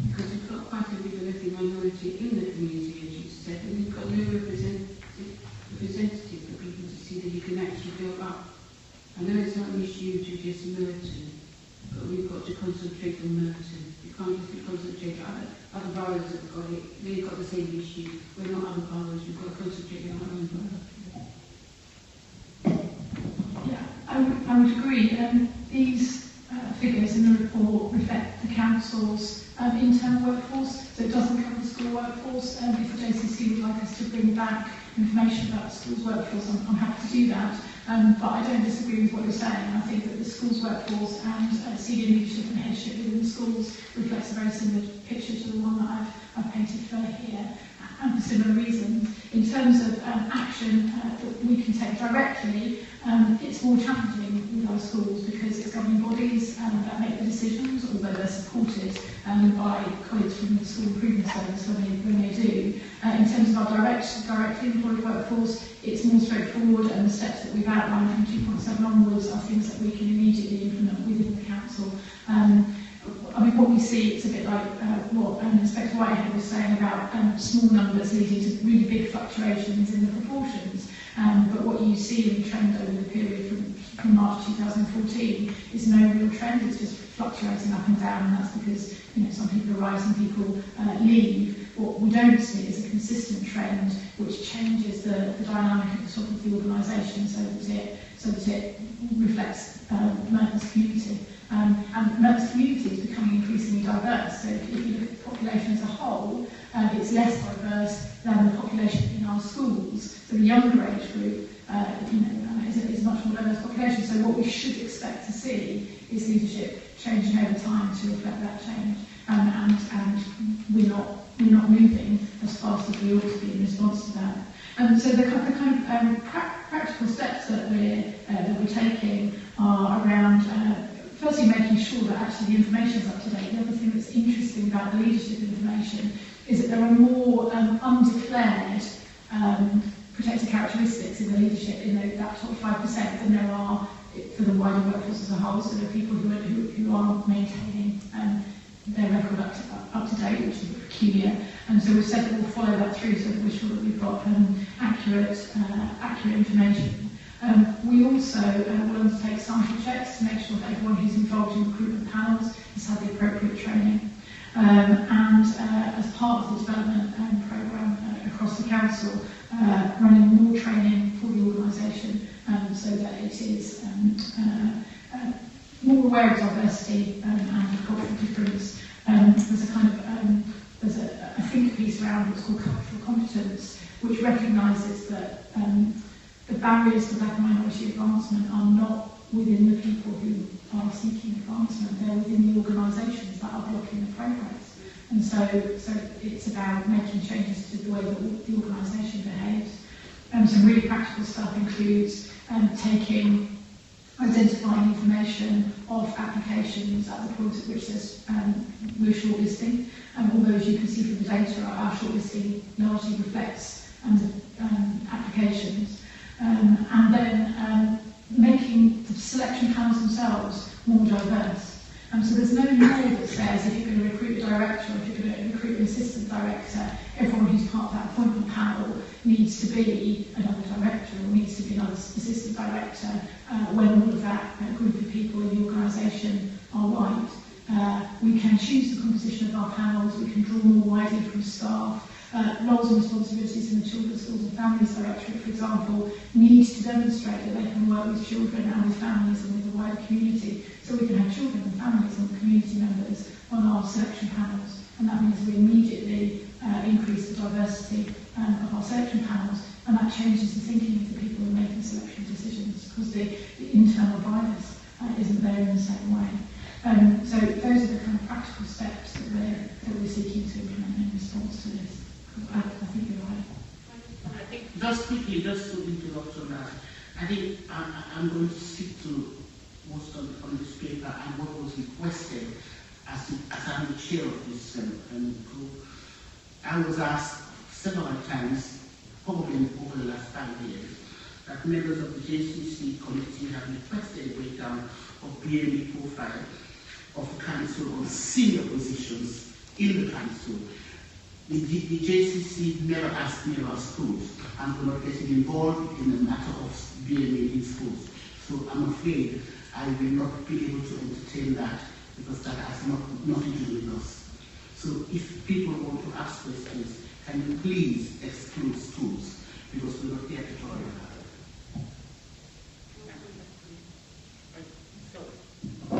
Because we've got quite a bit of ethnic minority in the community, as you said, and we've got no representative for people to see that you can actually build up. I know it's not an issue to just Merton, but we've got to concentrate on Merton. We can't just concentrate on other boroughs have got it. They've got the same issue. We're not other boroughs, we've got to concentrate on our own borough. Yeah, I would agree. These figures in the report reflect the council's internal workforce, so it doesn't cover the school workforce. If the JCC would like us to bring back information about the school's workforce, I'm happy to do that. But I don't disagree with what you're saying. I think that the school's workforce and senior leadership and headship within the schools reflects a very similar picture to the one that I've painted for here, and for similar reasons. In terms of action that we can take directly, it's more challenging with our schools because it's governing bodies that make the decisions, although they're supported by colleagues from the School Improvement Service when they do. In terms of our directly employed workforce, it's more straightforward, and the steps that we've outlined from 2.7 onwards are things that we can immediately implement within the council. I mean, what we see, it's a bit like what Inspector Whitehead was saying about small numbers leading to really big fluctuations in the proportions. But what you see in the trend over the period from March 2014 is no real trend. It's just fluctuating up and down, and that's because some people arise and people leave. What we don't see is a consistent trend which changes the dynamic at the top of the organisation so that it reflects Merton's community. And Merton's community is becoming increasingly diverse. So if you look at the population as a whole, it's less diverse than the population in our schools. So the younger age group is a much more diverse population. So what we should expect to see is leadership changing over time to reflect that change. And we're not moving as fast as we ought to be in response to that. So the kind of practical steps that we're taking are around firstly making sure that actually the information is up to date. The other thing that's interesting about the leadership information is that there are more undeclared protected characteristics in the leadership in that top 5% than there are for the wider workforce as a whole. So there are people who are maintaining their record up to date, which is peculiar. And so we've said that we'll follow that through so that we're sure that we've got accurate information. We also will undertake sample checks to make sure that everyone who's involved in recruitment panels has had the appropriate training. And as part of the development programme across the council, running more training for the organisation so that it is more aware of diversity and cultural difference. There's a kind of there's a think piece around what's called cultural competence, which recognises that the barriers to black and minority advancement are not within the people who are seeking advancement, they're within the organisations that are blocking the progress. And so it's about making changes to the way that the organisation behaves. Some really practical stuff includes identifying information of applications at the point at which we're shortlisting. Although, as you can see from the data, our shortlisting largely reflects applications. And then making the selection panels themselves more diverse. So there's no law that says if you're going to recruit a director or if you're going to recruit an assistant director, everyone who's part of that appointment panel needs to be another director or needs to be another assistant director when all of that group of people in the organisation are white. We can choose the composition of our panels, we can draw more widely from staff, roles and responsibilities in the Children's Schools and Families Directorate, for example, needs to demonstrate that they can work with children and with families and with the wider community. So we can have children and families and community members on our selection panels, and that means we immediately increase the diversity of our selection panels, and that changes the thinking of the people who are making selection decisions, because the internal bias isn't there in the same way. So those are the kind of practical steps that we're seeking to implement in response to this. I think you're right. I think just quickly, just to interrupt on that, I think I'm going to stick to what's on this paper and what was requested as I'm the chair of this group. I was asked several times, probably over the last 5 years, that members of the JCC committee have requested a breakdown of BME profile of the council on senior positions in the council. The JCC never asked me about schools, and we're not getting involved in the matter of BME in schools. So I'm afraid I will not be able to entertain that, because that has nothing to do with us. So if people want to ask questions, can you please exclude schools, because we're not here to talk about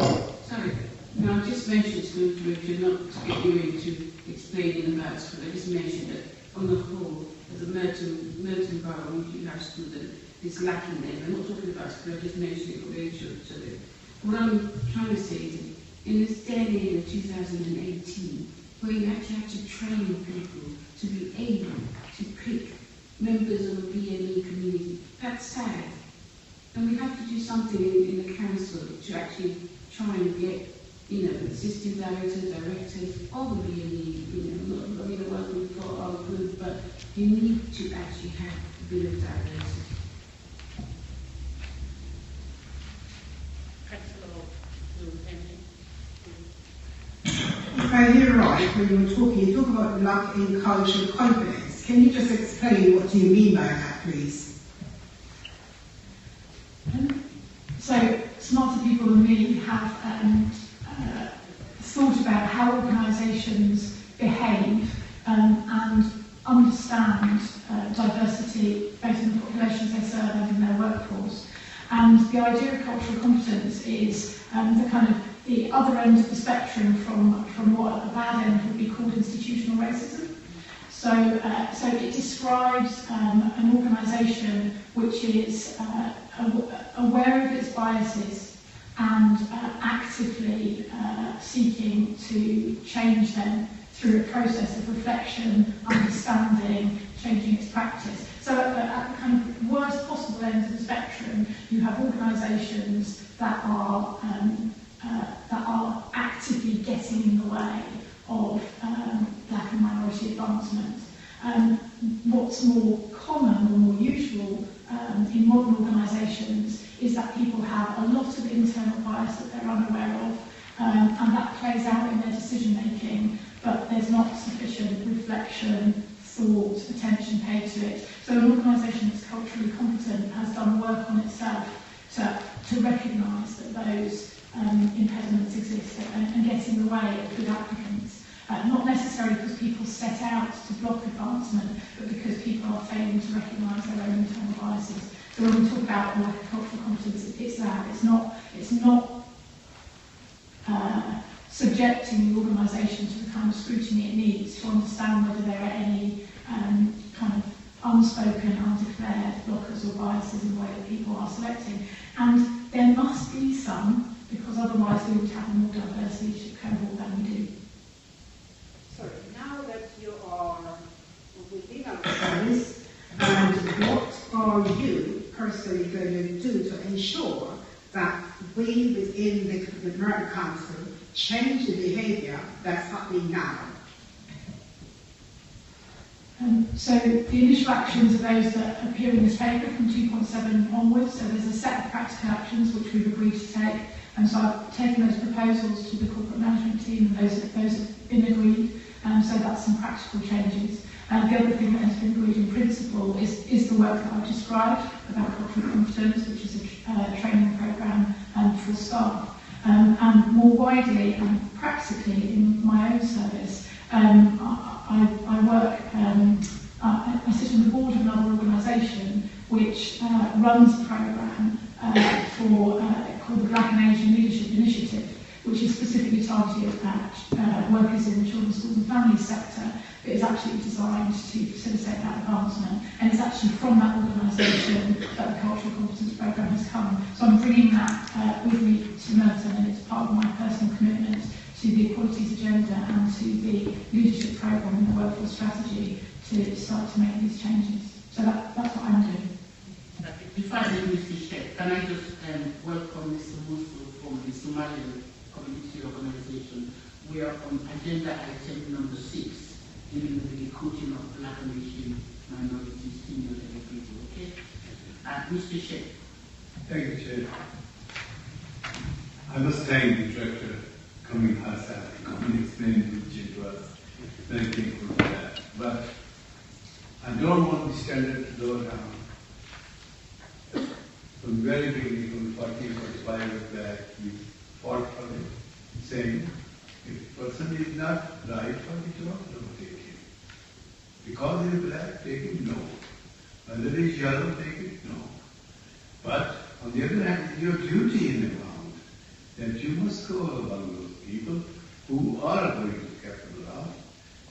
it. Sorry, no, I just mentioned to Rachael not to get you into explaining about school. I just mentioned that on the whole, as a Merton Borough, we do have school that is lacking there. I'm not talking about school, I just mentioned it for Rachael. So that what I'm trying to say is, in this day and age of 2018, where you actually have to train people to be able to pick members of a BME community, that's sad. And we have to do something in the council to actually try and get, assistant directors of the BME, not the ones we've got are good, but you need to actually have a bit of diversity. If I hear right, when you talk about lack in cultural competence. Can you just explain what do you mean by that, please? So smarter people than me have thought about how organisations behave and understand diversity both in the populations they serve and in their workforce. And the idea of cultural competence is the kind of the other end of the spectrum from what at the bad end would be called institutional racism. So it describes an organisation which is aware of its biases and actively seeking to change them through a process of reflection, understanding, changing its practice. So at the kind of worst possible end of the spectrum, you have organisations that are actively getting in the way of black and minority advancement. What's more common or more usual in modern organisations is that people have a lot of internal bias that they're unaware of, and that plays out in their decision making, but there's not sufficient reflection, thought, attention paid to it. So an organisation that's culturally competent has done work on itself to recognise that those impediments exist and get in the way of good applicants. Not necessarily because people set out to block advancement, but because people are failing to recognise their own internal biases. So when we talk about lack of cultural competence, it's that. It's not subjecting the organisation to the kind of scrutiny it needs to understand whether there are any kind of unspoken, undeclared blockers or biases in the way that people are selecting. And there must be some, because otherwise we would have a more diverse leadership cohort than we do. So now that you are within our service, and what are you personally going to do to ensure that we within the Merton Council change the behaviour that's happening now? So the initial actions are those that appear in this paper from 2.7 onwards. So there's a set of practical actions which we've agreed to take. And so I've taken those proposals to the corporate management team, and those have been agreed. So that's some practical changes. The other thing that has been agreed in principle is the work that I've described about cultural competence, which is a training programme for staff. And more widely and practically in my own service, I work runs a programme called the Black and Asian Leadership Initiative, which is specifically targeted at workers in the children's schools and families sector, but is actually designed to facilitate that advancement. And it's actually from that organisation that the Cultural Competence Programme has come. So I'm bringing that with me to Merton, and it's part of my personal commitment to the Equalities Agenda and to the Leadership Programme and the Workforce Strategy to start to make these changes. So that's what I'm doing. Before I leave Mr. Sheikh, can I just welcome Mr. Musu from the Somalian Community Organisation. We are on agenda item number 6, dealing with the recruiting of Black and Asian minorities, senior level people, okay? Mr. Sheikh. Thank you, Chair. I must thank the Director coming herself to come and explain which to us. Very thankful for that. But I don't want the standard to go down. From the very beginning, from 40, 45 of that, we fought for it, saying, if a person is not right for the job, don't take him. Because he is black, take him, no. Whether he is yellow, take it, no. But on the other hand, it's your duty in the ground that you must go among those people who are going to the capital of,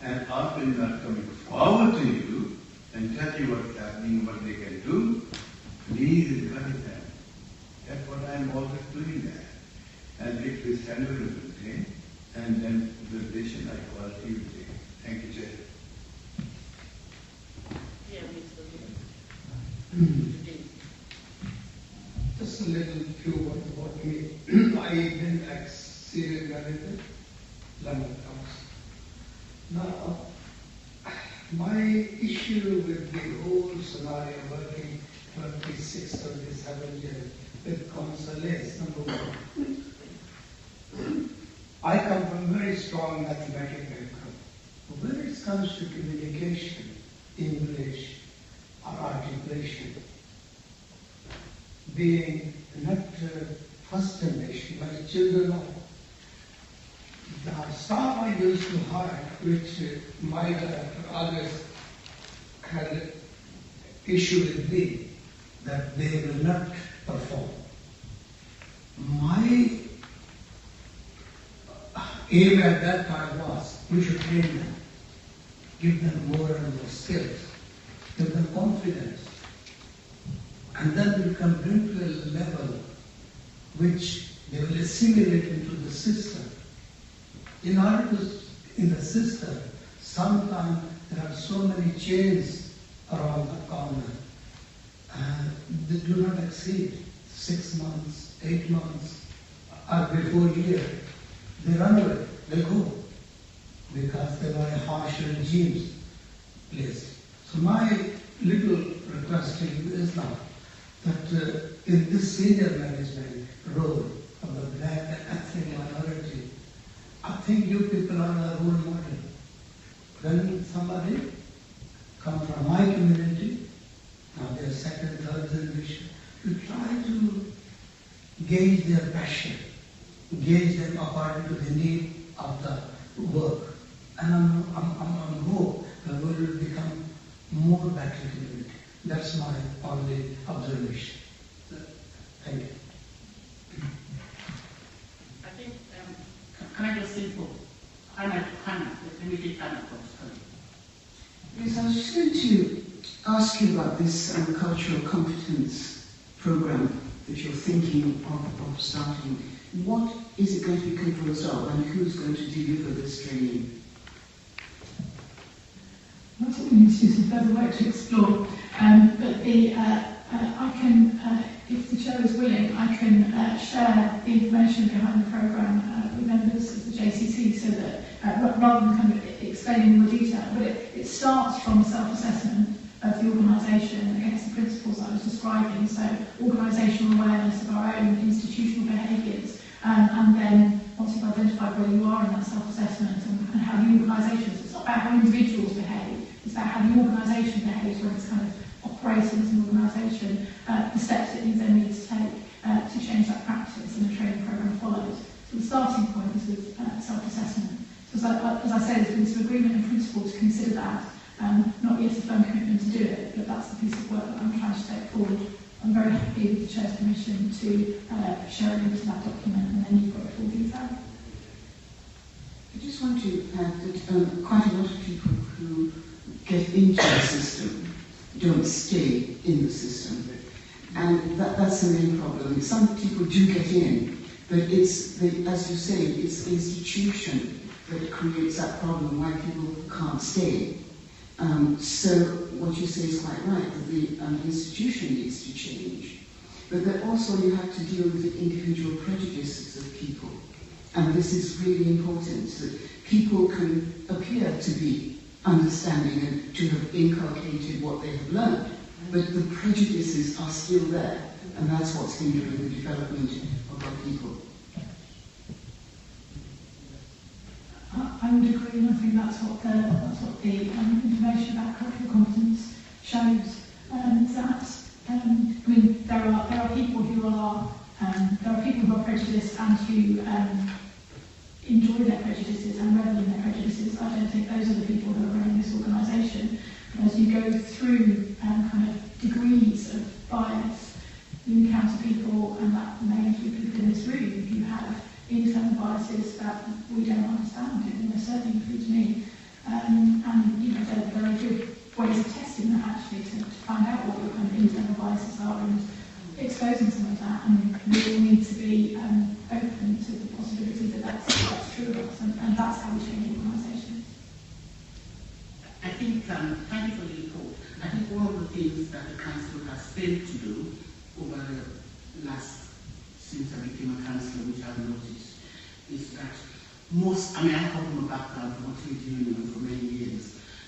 and often not coming forward to you and tell you what's happening, what they can do. Please encourage them. That's what I'm always doing there. And if this standard will maintain, and then the relation like quality will take. Thank you, Chair. Yeah, Mr. Just a little few words about me. I've been ex-serial manager, London House. Now, my issue with the whole scenario working 26, 27 years with Consultative, number one. I come from a very strong mathematical background. When it comes to communication, English, or articulation, being not first generation, but children of the staff I used to hire, which my director always had issue with me, that they will not perform. My aim at that time was, we should train them, give them more and more skills, give them confidence, and then we can bring to a level which they will assimilate into the system. In order to, in the system, sometimes there are so many chains around the corner. They do not exceed 6 months, 8 months, or before a year. They run away, they go, because they were a harsh regimes placed. So my little request to you is now that in this senior management role of the black and ethnic minority, I think you people are a role model. When somebody comes from my community, now they're second, third generation, you try to gauge their passion, gauge them according to the need of the work. And I'm hope that we will become more better community. That's my only observation. Thank you. I think, can I just say for Hannah, let me take Hannah first. Yes, I was just going to ask you about this cultural competence program that you're thinking of starting. What is it going to be composed of, and who's going to deliver this training? That's what we need to do some further work to explore. But I can, if the chair is willing, I can share the information behind the programme with members of the JCT, so that rather than kind of explaining more detail, but it starts from a self-assessment of the organisation against the principles I was describing. So organisational awareness of our own institutional behaviours, and then once you've identified where you are in that self-assessment and how the organisation, so it's not about how individuals behave, it's about how the organisation behaves when it's kind of operating as an organisation, the steps that you then need to take to change that practice, and the training programme follows. So the starting point is with self-assessment. So as I said, there's been some agreement in principle to consider that, not yet a firm commitment to do it, but that's the piece of work that I'm trying to take forward. I'm very permission to show a link to that document, and then you've got full detail. I just want to add that quite a lot of people who get into the system don't stay in the system. And that's the main problem. Some people do get in, but it's, as you say, it's the institution that creates that problem why people can't stay. So what you say is quite right, that the institution needs to change. But that also you have to deal with the individual prejudices of people. And this is really important, that people can appear to be understanding and to have inculcated what they have learned, but the prejudices are still there, and that's what's hindering the development of our people. I would agree, and I think that's what the information about cultural competence shows. I mean, there are people who are prejudiced and who enjoy their prejudices and revel in their prejudices. I don't think those are the people who are running this organisation. But as you go through kind of degrees of bias, you encounter people, and that may include people in this room, who have internal biases that we don't understand, and they certainly includes me. And you know, there are good ways of testing that actually to find out what your kind of internal biases are and exposing some of that. And we all need to be open to the possibility that that's true of us, and that's how we change organisations. I think, thank you for the report. I think one of the things that the council has failed to do over the last, since I became a councillor, which I've noticed, is that I come from a background from a trade union for many years,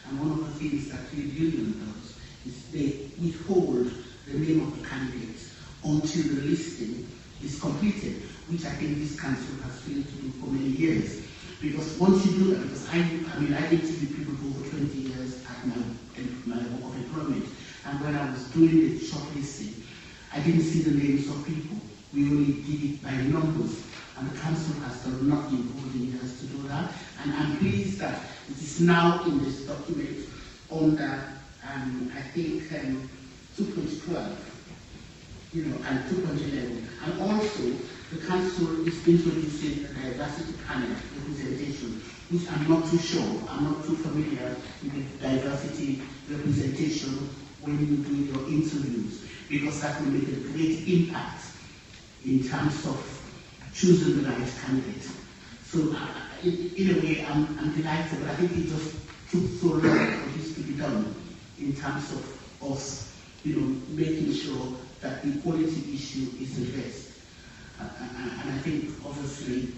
and one of the things that trade union does is they withhold the name of the candidates until the listing is completed, which I think this council has failed to do for many years. Because once you do that, because I interviewed people for over 20 years at my work of employment, and when I was doing the shortlisting, I didn't see the names of people. We only did it by numbers, and the council has done nothing over the years to do that. And I'm pleased that it is now in this document under, I think, 2.12, and 2.11, and also the council is introducing a diversity panel representation, which I'm not too sure, I'm not too familiar with the diversity representation when you do your interviews, because that will make a great impact in terms of choosing the right candidate. So in a way, I'm delighted, but I think it just took so long for this to be done in terms of us, making sure that the equality issue is addressed. And I think, obviously,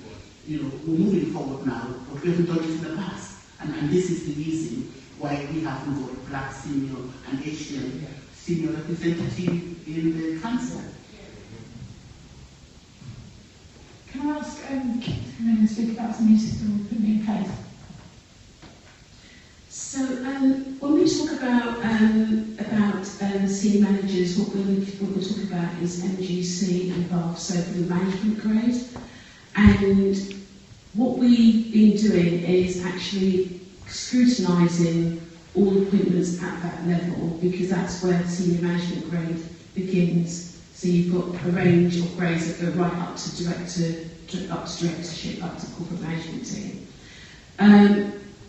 we're moving forward now, but we haven't done it in the past. And this is the reason why we haven't got a black senior and Asian senior representative in the council. Can I ask, and then speak about some new system we're putting in place? So when we talk about senior managers, what we're talking about is MGC and above, so for the management grade. And what we've been doing is actually scrutinising all appointments at that level, because that's where the senior management grade begins. So you've got a range of grades that go right up to directorship, up to corporate management team.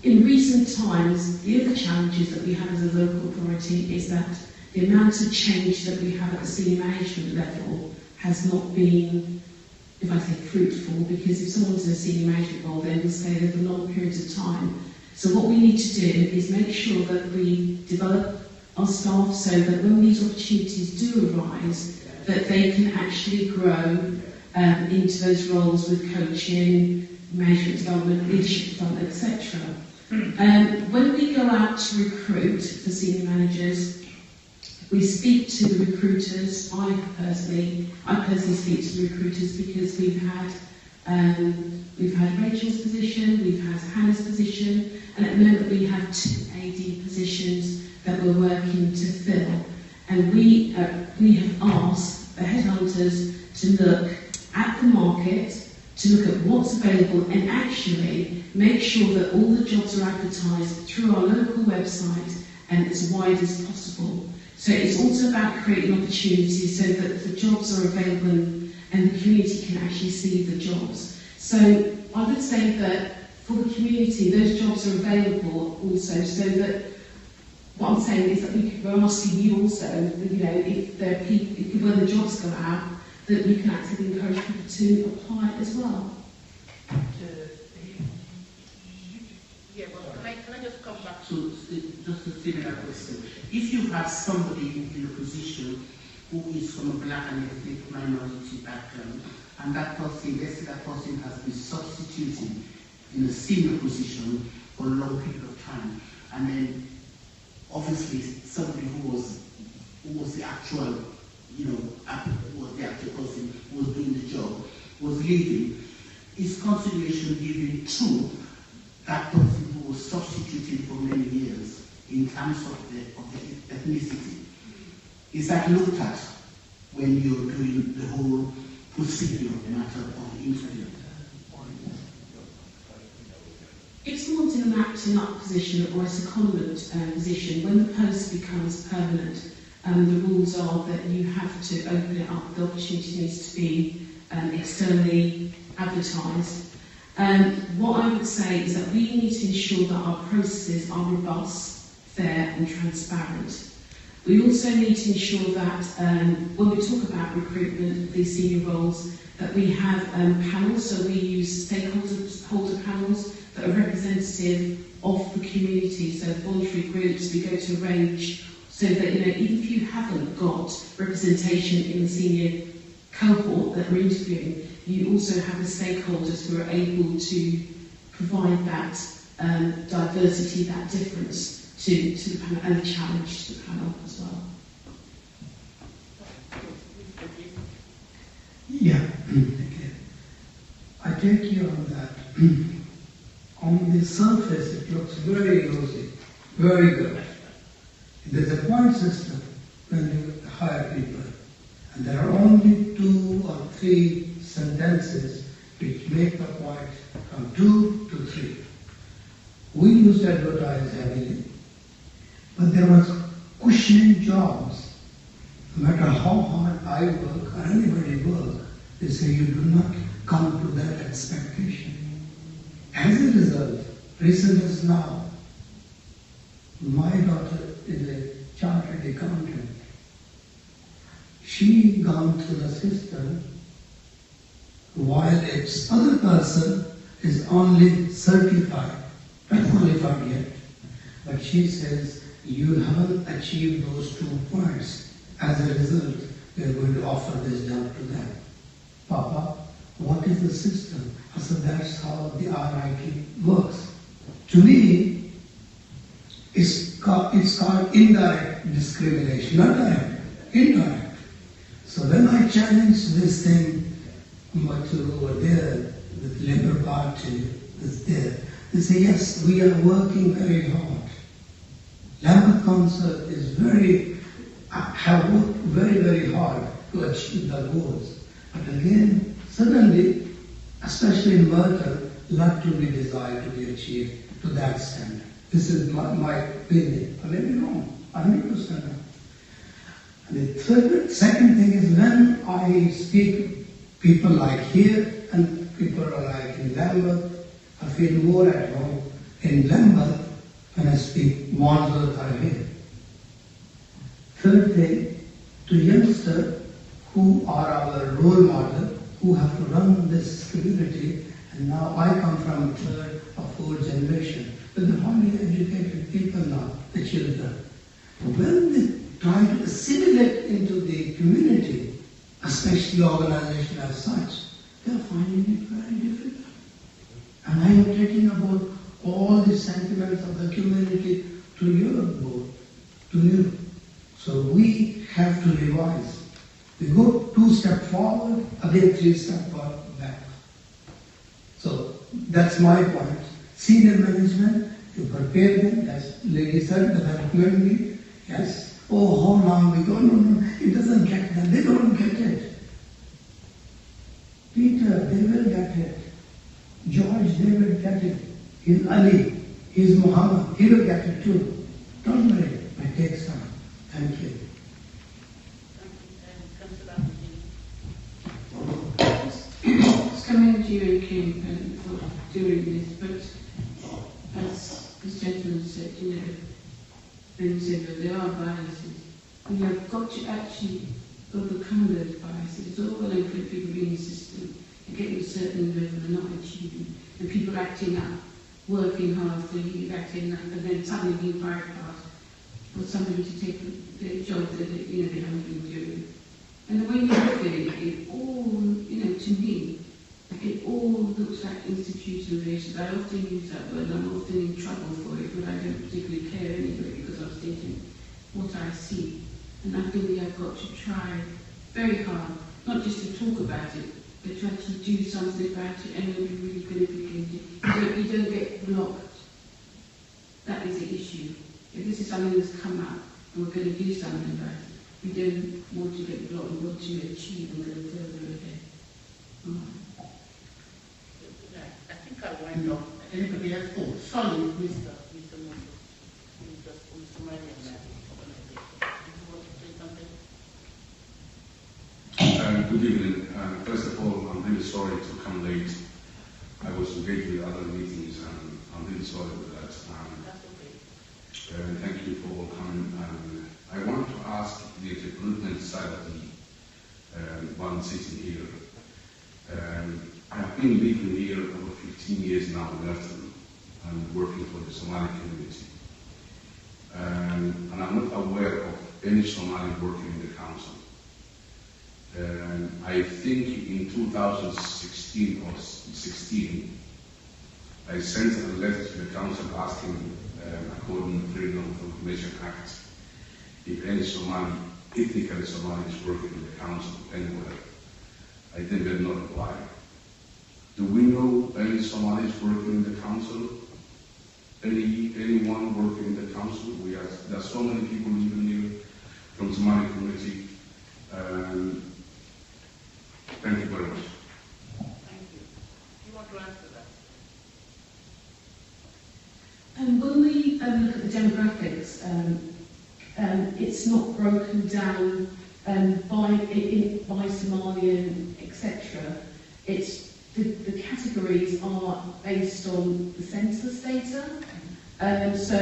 In recent times, the other challenges that we have as a local authority is that the amount of change that we have at the senior management level has not been, if I say fruitful, because if someone's in a senior management role, they will stay there for long periods of time. So what we need to do is make sure that we develop our staff so that when these opportunities do arise, that they can actually grow into those roles with coaching, management development, leadership development, etc. When we go out to recruit for senior managers, we speak to the recruiters. I personally speak to the recruiters because we've had Rachael's position, we've had Hannah's position, and at the moment we have 2 AD positions that we're working to fill. And we have asked the headhunters to look at the market, to look at what's available, and actually make sure that all the jobs are advertised through our local website and as wide as possible. So it's also about creating opportunities so that the jobs are available and the community can actually see the jobs. So I would say that for the community, those jobs are available also, so that what I'm saying is that we're asking you also, you know, if there are people, when the jobs go out, that we can actually encourage people to apply as well. Yeah, well, can I just come back to just a similar question? If you have somebody in a position who is from a black and ethnic minority background, and that person, let's say that person has been substituting in a senior position for a long period of time, and then obviously somebody who was the actual, you know, who was the actual person who was doing the job was leaving, is consideration given to that person who was substituting for many years in terms of the ethnicity? Is that looked at when you're doing the whole procedure matter of the interview? If someone's in an acting up position or a secondment position, when the post becomes permanent, the rules are that you have to open it up. The opportunity needs to be externally advertised. What I would say is that we need to ensure that our processes are robust, fair and transparent. We also need to ensure that when we talk about recruitment, these senior roles, that we have panels, so we use stakeholder panels that are representative of the community, so voluntary groups. We go to a range so that, you know, even if you haven't got representation in the senior cohort that we're interviewing, you also have the stakeholders who are able to provide that diversity, that difference to the panel, and a challenge to the panel as well. Yeah, okay. I take you on that. On the surface, it looks very rosy, very good. There's a point system when you hire people, and there are only 2 or 3 sentences which make the point from 2 to 3. We used to advertise heavily, but there was cushioning jobs. No matter how hard I work or anybody work, they say you do not come to that expectation. As a result, recent as now, my daughter is a chartered accountant. She gone through the system while its other person is only certified, not qualified yet. But she says, you haven't achieved those 2 points. As a result, we are going to offer this job to them. Papa, what is the system? I said, that's how the RIT works. To me, it's called indirect discrimination, not direct, indirect. So when I challenged this thing, much over there, the Labour Party is there, they say, yes, we are working very hard. Lambeth Council is have worked very, very hard to achieve the goals. But again, suddenly, especially in Merton, a lot to be desired to be achieved to that standard. This is my opinion. I may be wrong, 100%. The second thing is when I speak, people like here and people are like in Lambeth, I feel more at home in Lambeth when I speak Wandsworth or here. Third thing, to youngsters who are our role model, who have to run this community, and now I come from 3rd or 4th generation. But they're highly educated people now, the children. When they try to assimilate into the community, especially organization as such, they're finding it very difficult. And I am taking about all the sentiments of the community to your board, to you. So we have to revise. We go 2 steps forward, again 3 steps back. So that's my point. Senior management, you prepare them, as lady said, the development lead, yes. Oh, how long we go? No, it doesn't get them. They don't get it. Peter, they will get it. George, they will get it. He's Ali, he's Muhammad, he will get it too. Don't worry, it takes time. Thank you. you, Kim, for doing this, but as this gentleman said, you know, and said that there are biases. We have got to actually overcome those biases. It's all well and good people being in the system and getting a certain level and not achieving, and people acting up, working hard for you, acting up, and then suddenly being bypassed for somebody to take the job that they haven't been doing. And when you look at it, it all, to me, it all looks like institutionalization. I often use that word, and I'm often in trouble for it, but I don't particularly care anyway because I'm stating what I see. And I think we have got to try very hard, not just to talk about it, but to actually do something about it, and we'll be really good if we can do. You don't get blocked. That is the issue. If this is something that's come up, and we're going to do something about it, we don't want to get blocked, we want to achieve and go further ahead. I think I'll wind up. Anybody else? Oh, sorry, Mr. Mondo. Mr. Marion. Good evening. First of all, I'm really sorry to come late. I was engaged with other meetings, and I'm really sorry for that. Thank you for all coming. I want to ask the recruitment side of the one sitting here. I have been living here over 15 years now in Merton and working for the Somali community. And I'm not aware of any Somali working in the council. I think in 2016 or 16, I sent a letter to the council asking, according to the Freedom of Information Act, if any Somali, ethnically Somali is working in the council anywhere. I think they're not applying. Do we know any Somalis working in the council? Anyone working in the council? There are so many people living here from the Somali community. Thank you very much. Thank you. Do you want to answer that? When we look at the demographics, it's not broken down by Somalian, etc. It's the categories are based on the census data. So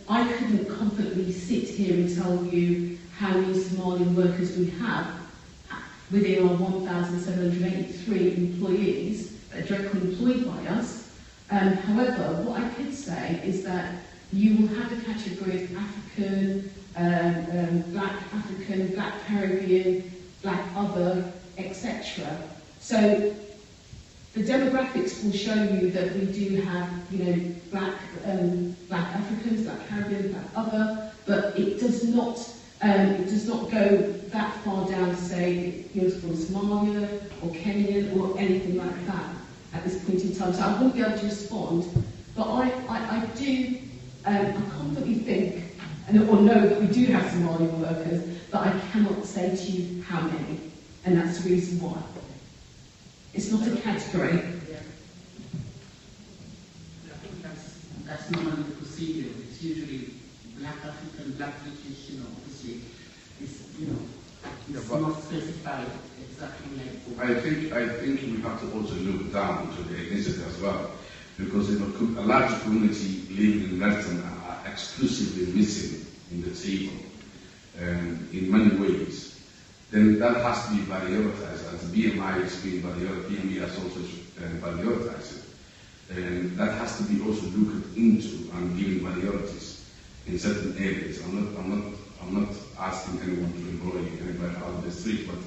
I couldn't confidently sit here and tell you how many Somalian workers we have within our 1,783 employees that are directly employed by us. However, what I could say is that you will have a category of African, Black Caribbean, Black other, etc. So the demographics will show you that we do have, Black Africans, Black Caribbean, Black other, but it does not go that far down to say you're from Somalia or Kenyan or anything like that at this point in time. So I won't be able to respond, but I do I confidently think or know that we do have Somalian workers, but I cannot say to you how many, and that's the reason why. It's not a category. Yeah. I think that's normally the procedure. It's usually Black African, Black British, obviously, it's not specified exactly like. I think we have to also look down to the ethnicity as well, because if a large community living in Merton are exclusively missing in the table, in many ways, then that has to be prioritized, as BMI is being prioritized, PME has also prioritized it. And that has to be also looked into and given priorities in certain areas. I'm not asking anyone to employ anybody out of the street, but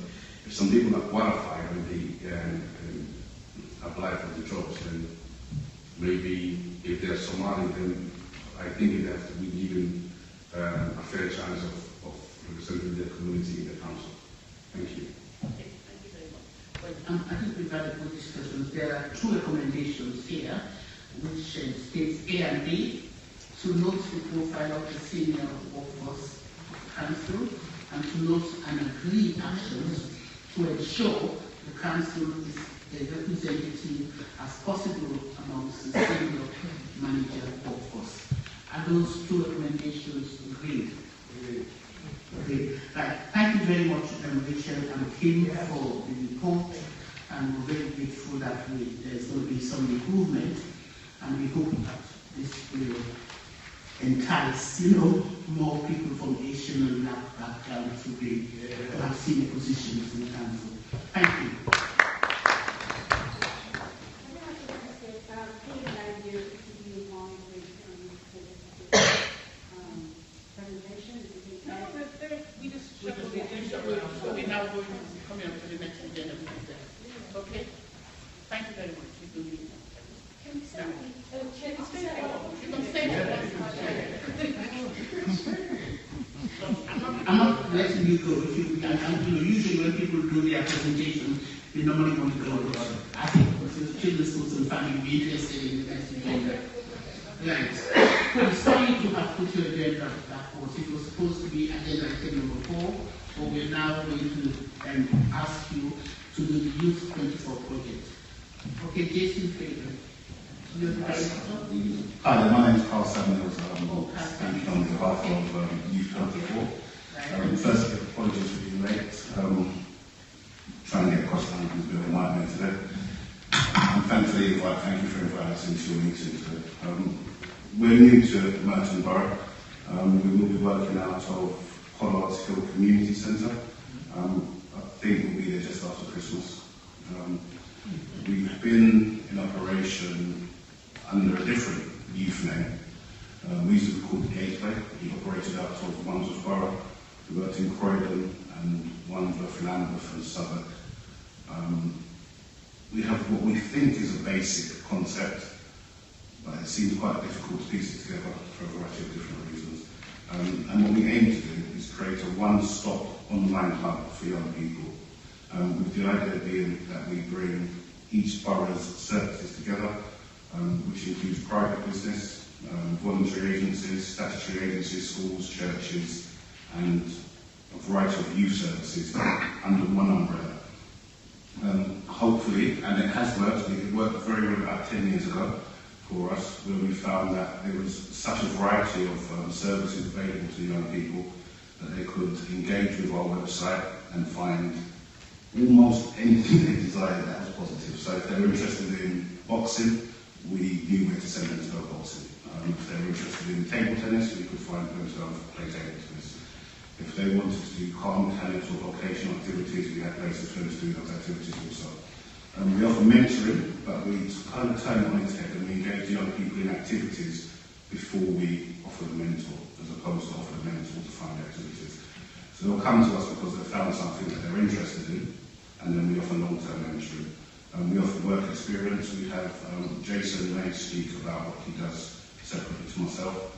if some people are qualified and they apply for the jobs, then maybe if they're Somali, then I think it has to be given a fair chance of representing their community in the council. Thank you. Okay, thank you very much. Well, I think we've had a good discussion. There are two recommendations here, which states A and B, to note the profile of the senior workforce council and to note and agree actions to ensure the council is as representative as possible amongst the senior manager workforce. Are those two recommendations agreed? Okay. Right. Thank you very much, Rachael and Kim, for the report and we're very grateful that there's going to be some improvement, and we hope that this will entice, more people from Asian and black background to have senior positions in the council. Thank you. We're now going to come up to the next agenda. Okay? Thank you very much. You can leave now. Can we say I'm not letting you go. Usually when people do their presentation, they normally want to go. I think the children's schools and family will be interested in the next agenda. Right. I'm sorry to have put your agenda that course. It was supposed to be agenda item number 4, but we're now going to ask you to do the Youth 24 project. Okay, Jason Fagan. Hi, my name is Carl Samuels. Speaking on behalf of Youth 24. Firstly, apologies for being late. Trying to get across the has been a nightmare today. And thankfully, thank you for inviting us into your meeting today. We're new to Merton Borough. We will be working out of Pollard's Hill Community Centre. I think we'll be there just after Christmas. We've been in operation under a different youth name. We used to be called the Gateway. We operated out of Wandsworth Borough. We worked in Croydon and Wandsworth, Lambeth and Southwark. We have what we think is a basic concept, but it seems quite difficult to piece it together for a variety of different reasons. And what we aim to do is create a one-stop online hub for young people, with the idea being that we bring each borough's services together, which includes private business, voluntary agencies, statutory agencies, schools, churches, and a variety of youth services under one umbrella. Hopefully, and it has worked, it worked very well about 10 years ago for us, where we found that there was such a variety of services available to young people that they could engage with our website and find almost anything they desired that was positive. So if they were interested in boxing, we knew where to send them to go boxing. If they were interested in table tennis, we could find them to go play table tennis. If they wanted to do car mechanics or vocational activities, we had places for them to do those activities also. We offer mentoring, but we kind of turn it on its head and we engage young people in activities before we offer the mentor, as opposed to offer the mentor to find activities. So they'll come to us because they've found something that they're interested in, and then we offer long-term mentoring. We offer work experience. We have Jason may speak about what he does separately to myself.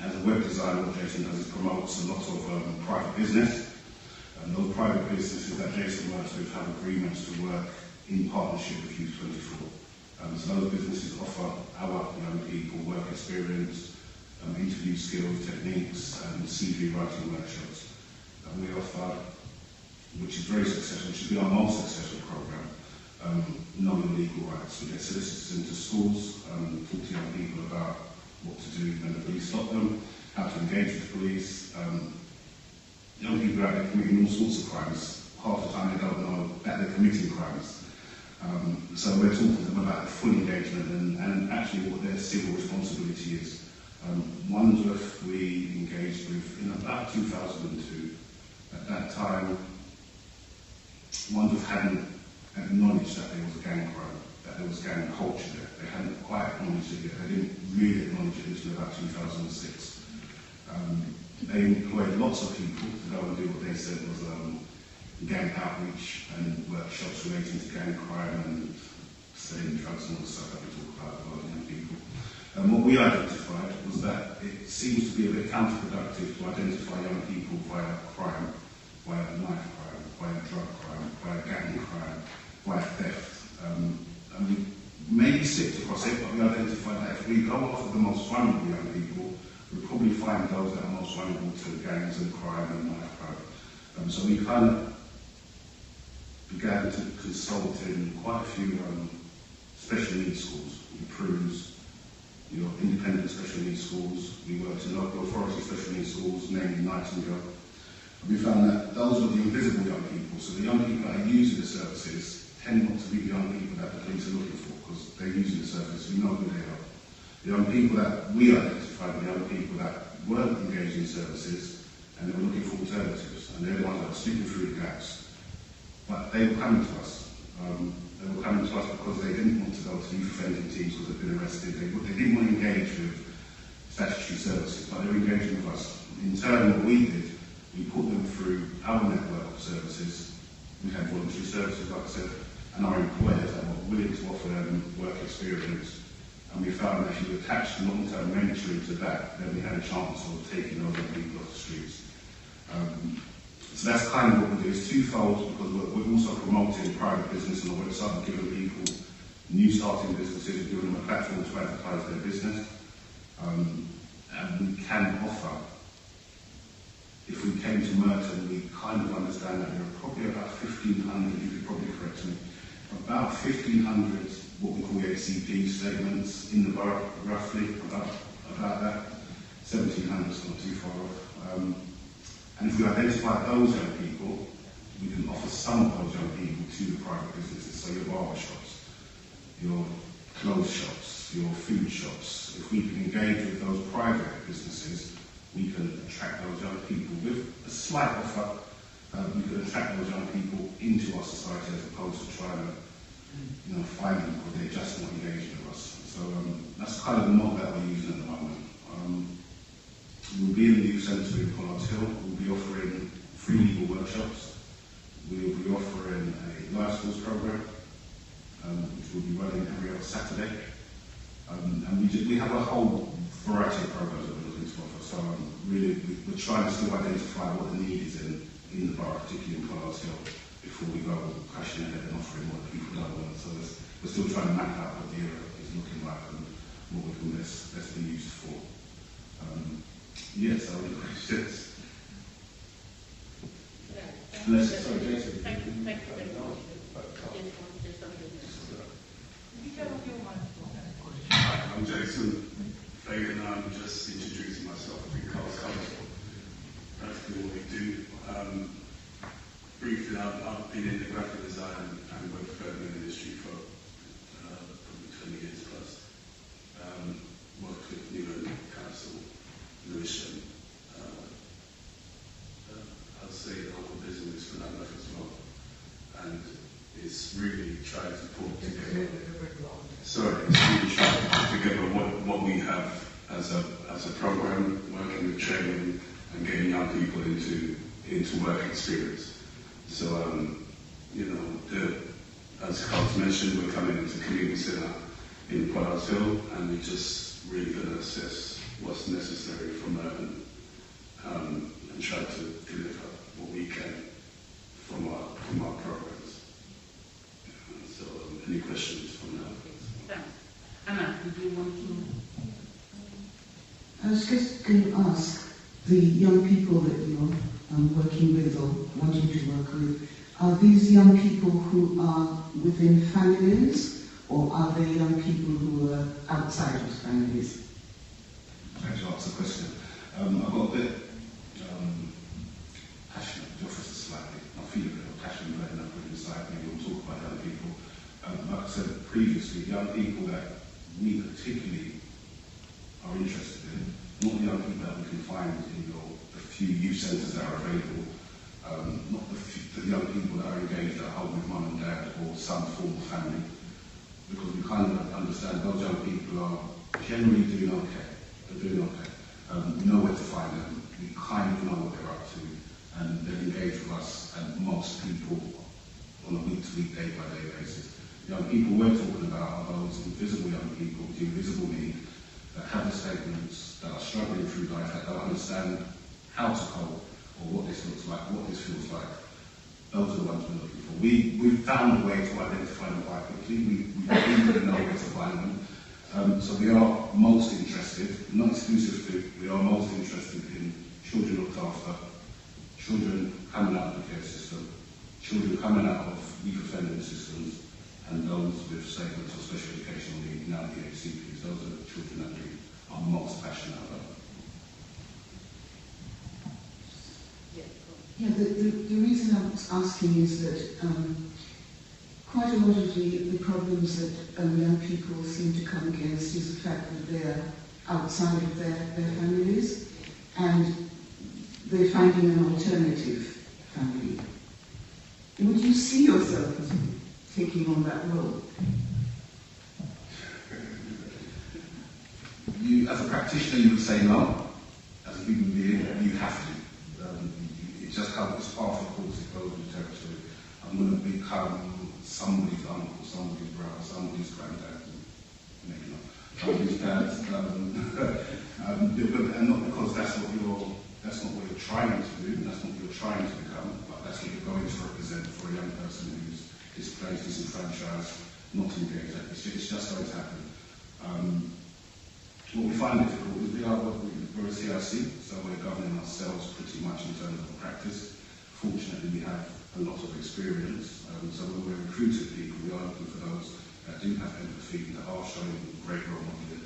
As a web designer, what Jason does is promotes a lot of private business. And those private businesses that Jason works with have agreements to work in partnership with Youth 24. So those businesses offer our young people work experience, interview skills, techniques, and CV writing workshops. And we offer, which is very successful, which has been our most successful program, know your legal rights. We get solicitors into schools, talk to young people about what to do when the police stop them, how to engage with the police. Young people are out there committing all sorts of crimes. Half the time they don't know that they're committing crimes. So we're talking to them about the full engagement and actually what their civil responsibility is. Wandsworth we engaged with in about 2002. At that time, Wandsworth hadn't acknowledged that there was gang crime, that there was gang culture there. They hadn't quite acknowledged it yet. They didn't really acknowledge it until about 2006. They employed lots of people to go and do what they said was gang outreach and workshops relating to gang crime and selling drugs and all the stuff that we talk about with young people. And what we identified was that it seems to be a bit counterproductive to identify young people via crime, via knife crime, via drug crime, via gang crime, via theft. And we maybe slipped across it, but we identified that if we go after the most vulnerable young people, we'll probably find those that are most vulnerable to gangs and crime and knife crime. So we kind of began to consult in quite a few special needs schools. We cruise, independent special needs schools. We worked in local authority special needs schools, namely Nightingale. And we found that those were the invisible young people. So the young people that are using the services tend not to be the young people that the police are looking for, because they're using the service, we know who they are. The young people that we identified were the young people that weren't engaged in services, and they were looking for alternatives, and they're the ones that were slipping through the gaps. But they were coming to us. They were coming to us because they didn't want to go to youth offending teams because they'd been arrested. They didn't want to engage with statutory services, but they were engaging with us. In turn, what we did, we put them through our network of services. We had voluntary services, like I said, and our employers that were willing to offer them work experience. And we found that if you attached long-term mentoring to that, then we had a chance of taking over people off the streets. So that's kind of what we do. It's twofold, because we're also promoting private business on the website and giving people new starting businesses, giving them a platform to advertise their business. And we can offer, if we came to Merton, we kind of understand that there are probably about 1,500, you could probably correct me, about 1,500 what we call HCP statements in the borough, roughly, about that. 1,700 is not too far off. And if we identify those young people, we can offer some of those young people to the private businesses, so your barber shops, your clothes shops, your food shops. If we can engage with those private businesses, we can attract those young people with a slight offer. We can attract those young people into our society as opposed to trying to find them because they're just not engaging with us. So that's kind of the model that we're using at the moment. We'll be in the youth centre in Pollard Hill. We'll be offering free legal workshops. We'll be offering a life skills programme, which will be running every other Saturday. And we have a whole variety of programmes that we're looking to offer. So really, we're trying to still identify what the need is in the borough, particularly in Pollard Hill, before we go crashing ahead and offering what people don't want. So we're still trying to map out what the area is looking like and what we can best be used for. Yes, I would questions. Sorry, Jason. Thank you very much. Hi, I'm Jason Fagan. I'm just introducing myself. I think I was coming for practically what we do. Briefly, I've been in the graphic design and web development industry for probably 20 years plus. Worked with Newland Council, Lewisham. I'd say local business for that as well. And it's really trying to put together. Sorry, it's really trying to put together what we have as a program, working with training and getting young people into work experience. So, as Carl's mentioned, we're coming into community centre in Pollard Hill, and we're just really going to assess what's necessary from Merton and try to deliver what we can from our programs. So, any questions from now? Thanks. Anna, did you want to? I was just going to ask the young people that you're working with or wanting to work with, are these young people who are within families, or are they young people who are outside of families? Thanks for asking the question. I've got a bit passionate, just slightly. I feel a bit of passion right now put inside. Maybe we'll talk about young people. Like I said previously, young people that we particularly are interested in, not the young people that we can find in the few youth centres that are available, not the young people that are engaged at home with mum and dad or some form of family, because we kind of understand those young people are generally doing okay. They're doing okay. We know where to find them. We kind of know what they're up to, and they're engaged with us and most people on a week-to-week, day-by-day basis. Young people we're talking about are those invisible young people with invisible need, that have the statements, that are struggling through life, that don't understand how to cope, or what this looks like, what this feels like. Those are the ones we're looking for. We've found a way to identify them quite quickly. We really know where to find them. So we are most interested, not exclusively, we are most interested in children looked after, children coming out of the care system, children coming out of youth offending systems, and those with statements of special educational need, now the HCPs. Those are the children that we are most passionate about. Yeah, the reason I'm asking is that quite a lot of the problems that young people seem to come against is the fact that they're outside of their families and they're finding an alternative family. Would you see yourself as taking on that role? You, as a practitioner, you would say no. As a human being, you have to. It just comes as part of the course, it goes with territory. I'm going to become somebody's uncle, somebody's brother, somebody's granddad, maybe not, somebody's dad, and not because that's not what you're trying to do, that's not what you're trying to become, but that's what you're going to represent for a young person who's displaced, disenfranchised, not engaged. It's just going to happen. What we find difficult is we're a CRC, so we're governing ourselves pretty much in terms of practice. Fortunately, we have a lot of experience, so when we're recruiting people, we are looking for those that do have empathy, that are showing great role modeling.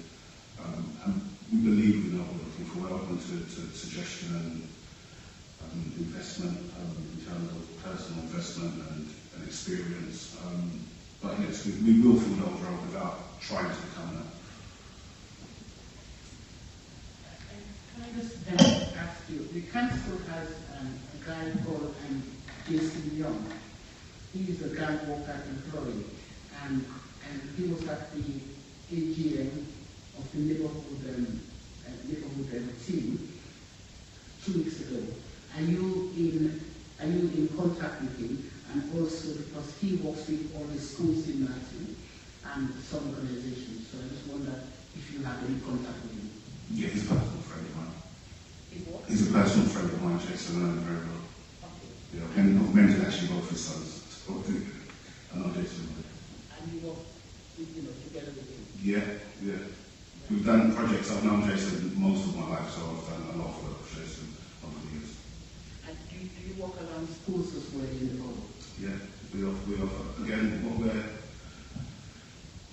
And we believe we know what we're looking for. We're open to suggestion and investment in terms of personal investment and experience. But yes, we will fill those roles without trying to become that. Can I just ask you, the council has a guy called Jason Young. He is a gang worker employee, and he was at the AGM of the neighborhood team 2 weeks ago. Are you in contact with him? And also because he works with all the schools in Merton and some organizations, so I just wonder if you have any contact with him. Yeah, he's a personal friend of mine. He's a personal friend of mine, Jason, I know him very well. Yeah, and I've mentored actually both his sons. I know Jason. And you work together with him? Yeah. We've done projects. I've known Jason most of my life, so I've done a lot of work with Jason over the years. And do you walk around schools as well in the world? Yeah, we offer again,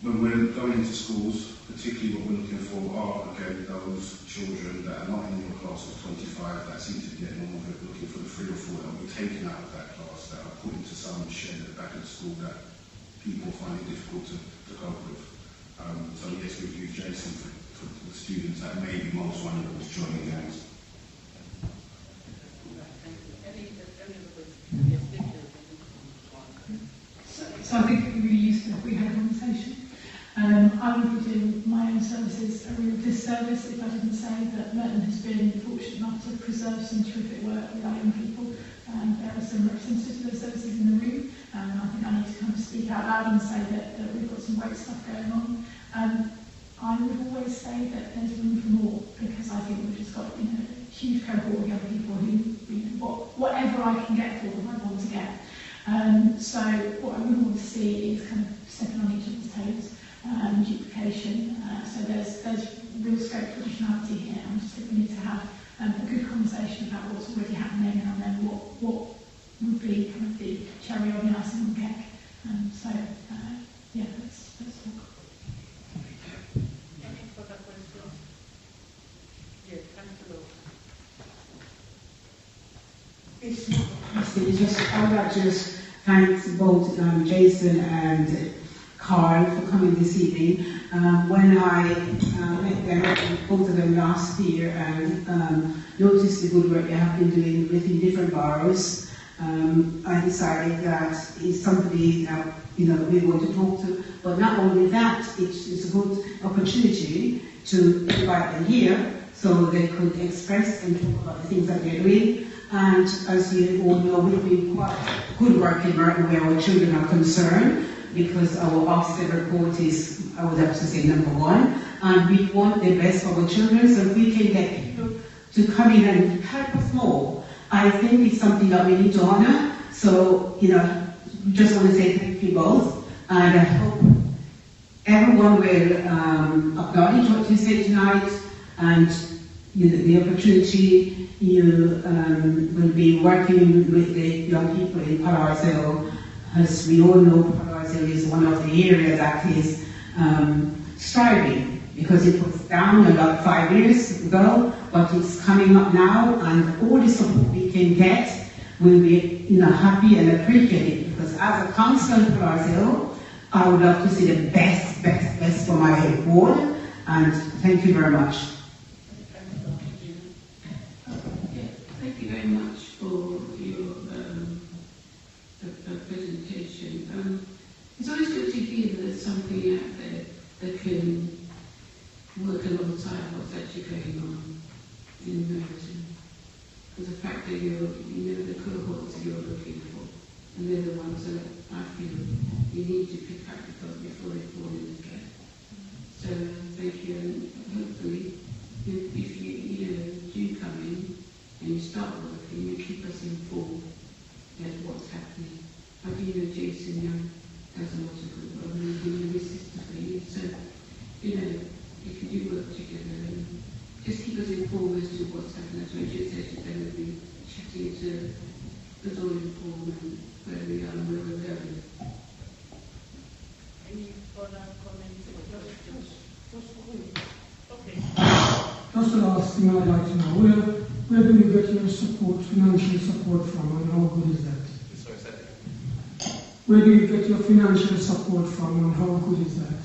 when we're going into schools, particularly what we're looking for are, again, those children that are not in your class of 25 that seem to be getting on with it, looking for the 3 or 4 that we're taking out of that class, that are put into some shed at the back of the school that people find it difficult to cope with. So yes, we've used Jason for the students that may be most vulnerable to joining gangs. So I think it would be really useful if we had a conversation. I would be doing my own services a real disservice if I didn't say that Merton has been fortunate enough to preserve some terrific work with our young people. There are some representatives of those services in the room, and I think I need to kind of speak out loud and say that we've got some great stuff going on. I would always say that there's room for more, because I think we've just got a huge cohort of young people who, whatever I can get for them, I want to get. So what I wouldn't want to see is kind of stepping on each other's toes, duplication. So there's real scope for additionality here. I just think we need to have a good conversation about what's already happening and then what would be kind of the cherry on the icing on the cake. So let's talk. Any further questions? Yes, Councillor. It's not a question, it's just, I would like to just thank both Jason and Carl for coming this evening. When I met them, both of them last year, and noticed the good work they have been doing within different boroughs, I decided that it's somebody that we want to talk to. But not only that, it's a good opportunity to invite them here so they could express and talk about the things that they're doing. And as you all know, we've been quite good work in Merton where our children are concerned, because our Ofsted report is, I would have to say, #1, and we want the best for our children, so if we can get people to come in and help us more, I think it's something that we need to honour. So, just want to say thank you both, and I hope everyone will acknowledge what you said tonight, and the opportunity you will be working with the young people in Palarsdale. As we all know, Palarsdale is one of the areas that is striving, because it was down about 5 years ago, but it's coming up now, and all the support we can get will be happy and appreciated, because as a councillor in Forest Hill, I would love to see the best for my ward, and thank you very much. Thank you very much for your presentation. It's always good to hear that there's something out there that can work alongside what's actually going on in Merton. Because the fact that you know the cohorts that you're looking for, and they're the ones that I feel you need to pick up before they fall in the gap. So thank you, and hopefully, if you do come in and you start working, you keep us informed at what's happening. I do know Jason Young has a lot of good work, and he's his sister for you. So, if you do work together, just keep us informed as to what's happening. As Rachel said, she's going to be chatting to us all informed and where we are and where we're going. Any further comments or questions? Okay. Just the last thing I'd like to know, where do you get your support, financial support from, and how good is that? Sorry, say that again. Where do you get your financial support from, and how good is that?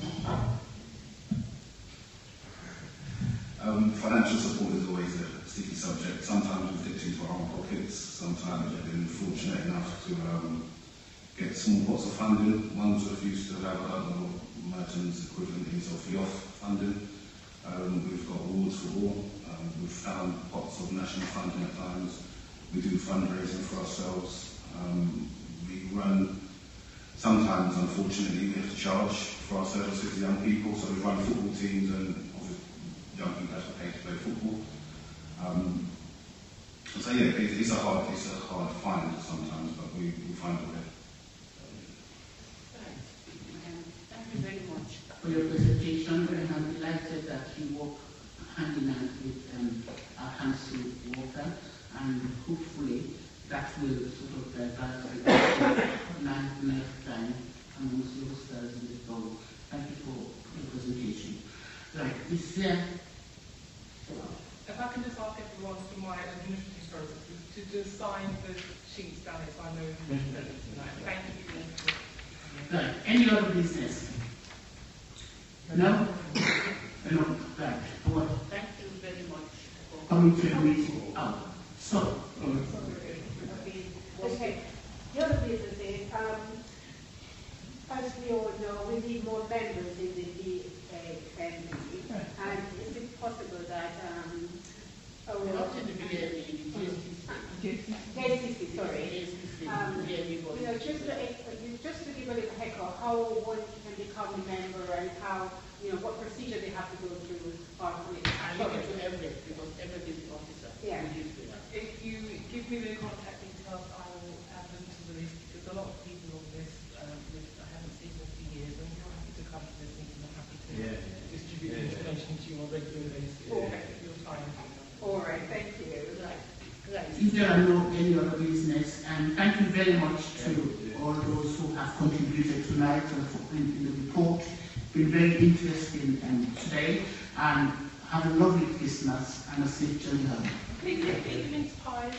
Financial support is always a sticky subject. Sometimes we dip into our own pockets, sometimes we've been fortunate enough to get small pots of funding. Ones that used to have, Merton's equivalent is of the off funding. We've got awards for all. We've found pots of national funding at times. We do fundraising for ourselves. We run, sometimes unfortunately we have to charge for our services to young people, so we run football teams and young people have to pay to play football. So yeah, it's a hard find sometimes, but we find a way. Thank you very much for your presentation, and I'm delighted that you work hand in hand with our council worker, and hopefully that will sort of divert next time amongst the stars in the borough. Thank you for your presentation. Right, is there... If I can just ask everyone from my administrative service to just sign the sheets down here so I know who's present tonight. Thank you. Right, any other business? No? No, right. Well, thank you very much for coming to the meeting. Oh, so. Okay. The other business is, as we all know, we need more members in the DAMB. And is it possible that not in the JCC, sorry. Just to give a little echo, how one can become a member and how, what procedure they have to go through. I look into everything because every business officer. Yeah. If you give me the contact details, I will add them to the list because a lot of people on this list I haven't seen for a few years, and you're happy to come to this meeting. I'm happy to distribute information to you on a regular basis. Okay. Your time. All right, thank you. If there are no any other business, and thank you very much to all those who have contributed tonight in the report. It's been very interesting today, and have a lovely Christmas and a safe journey home. Pig mince pies.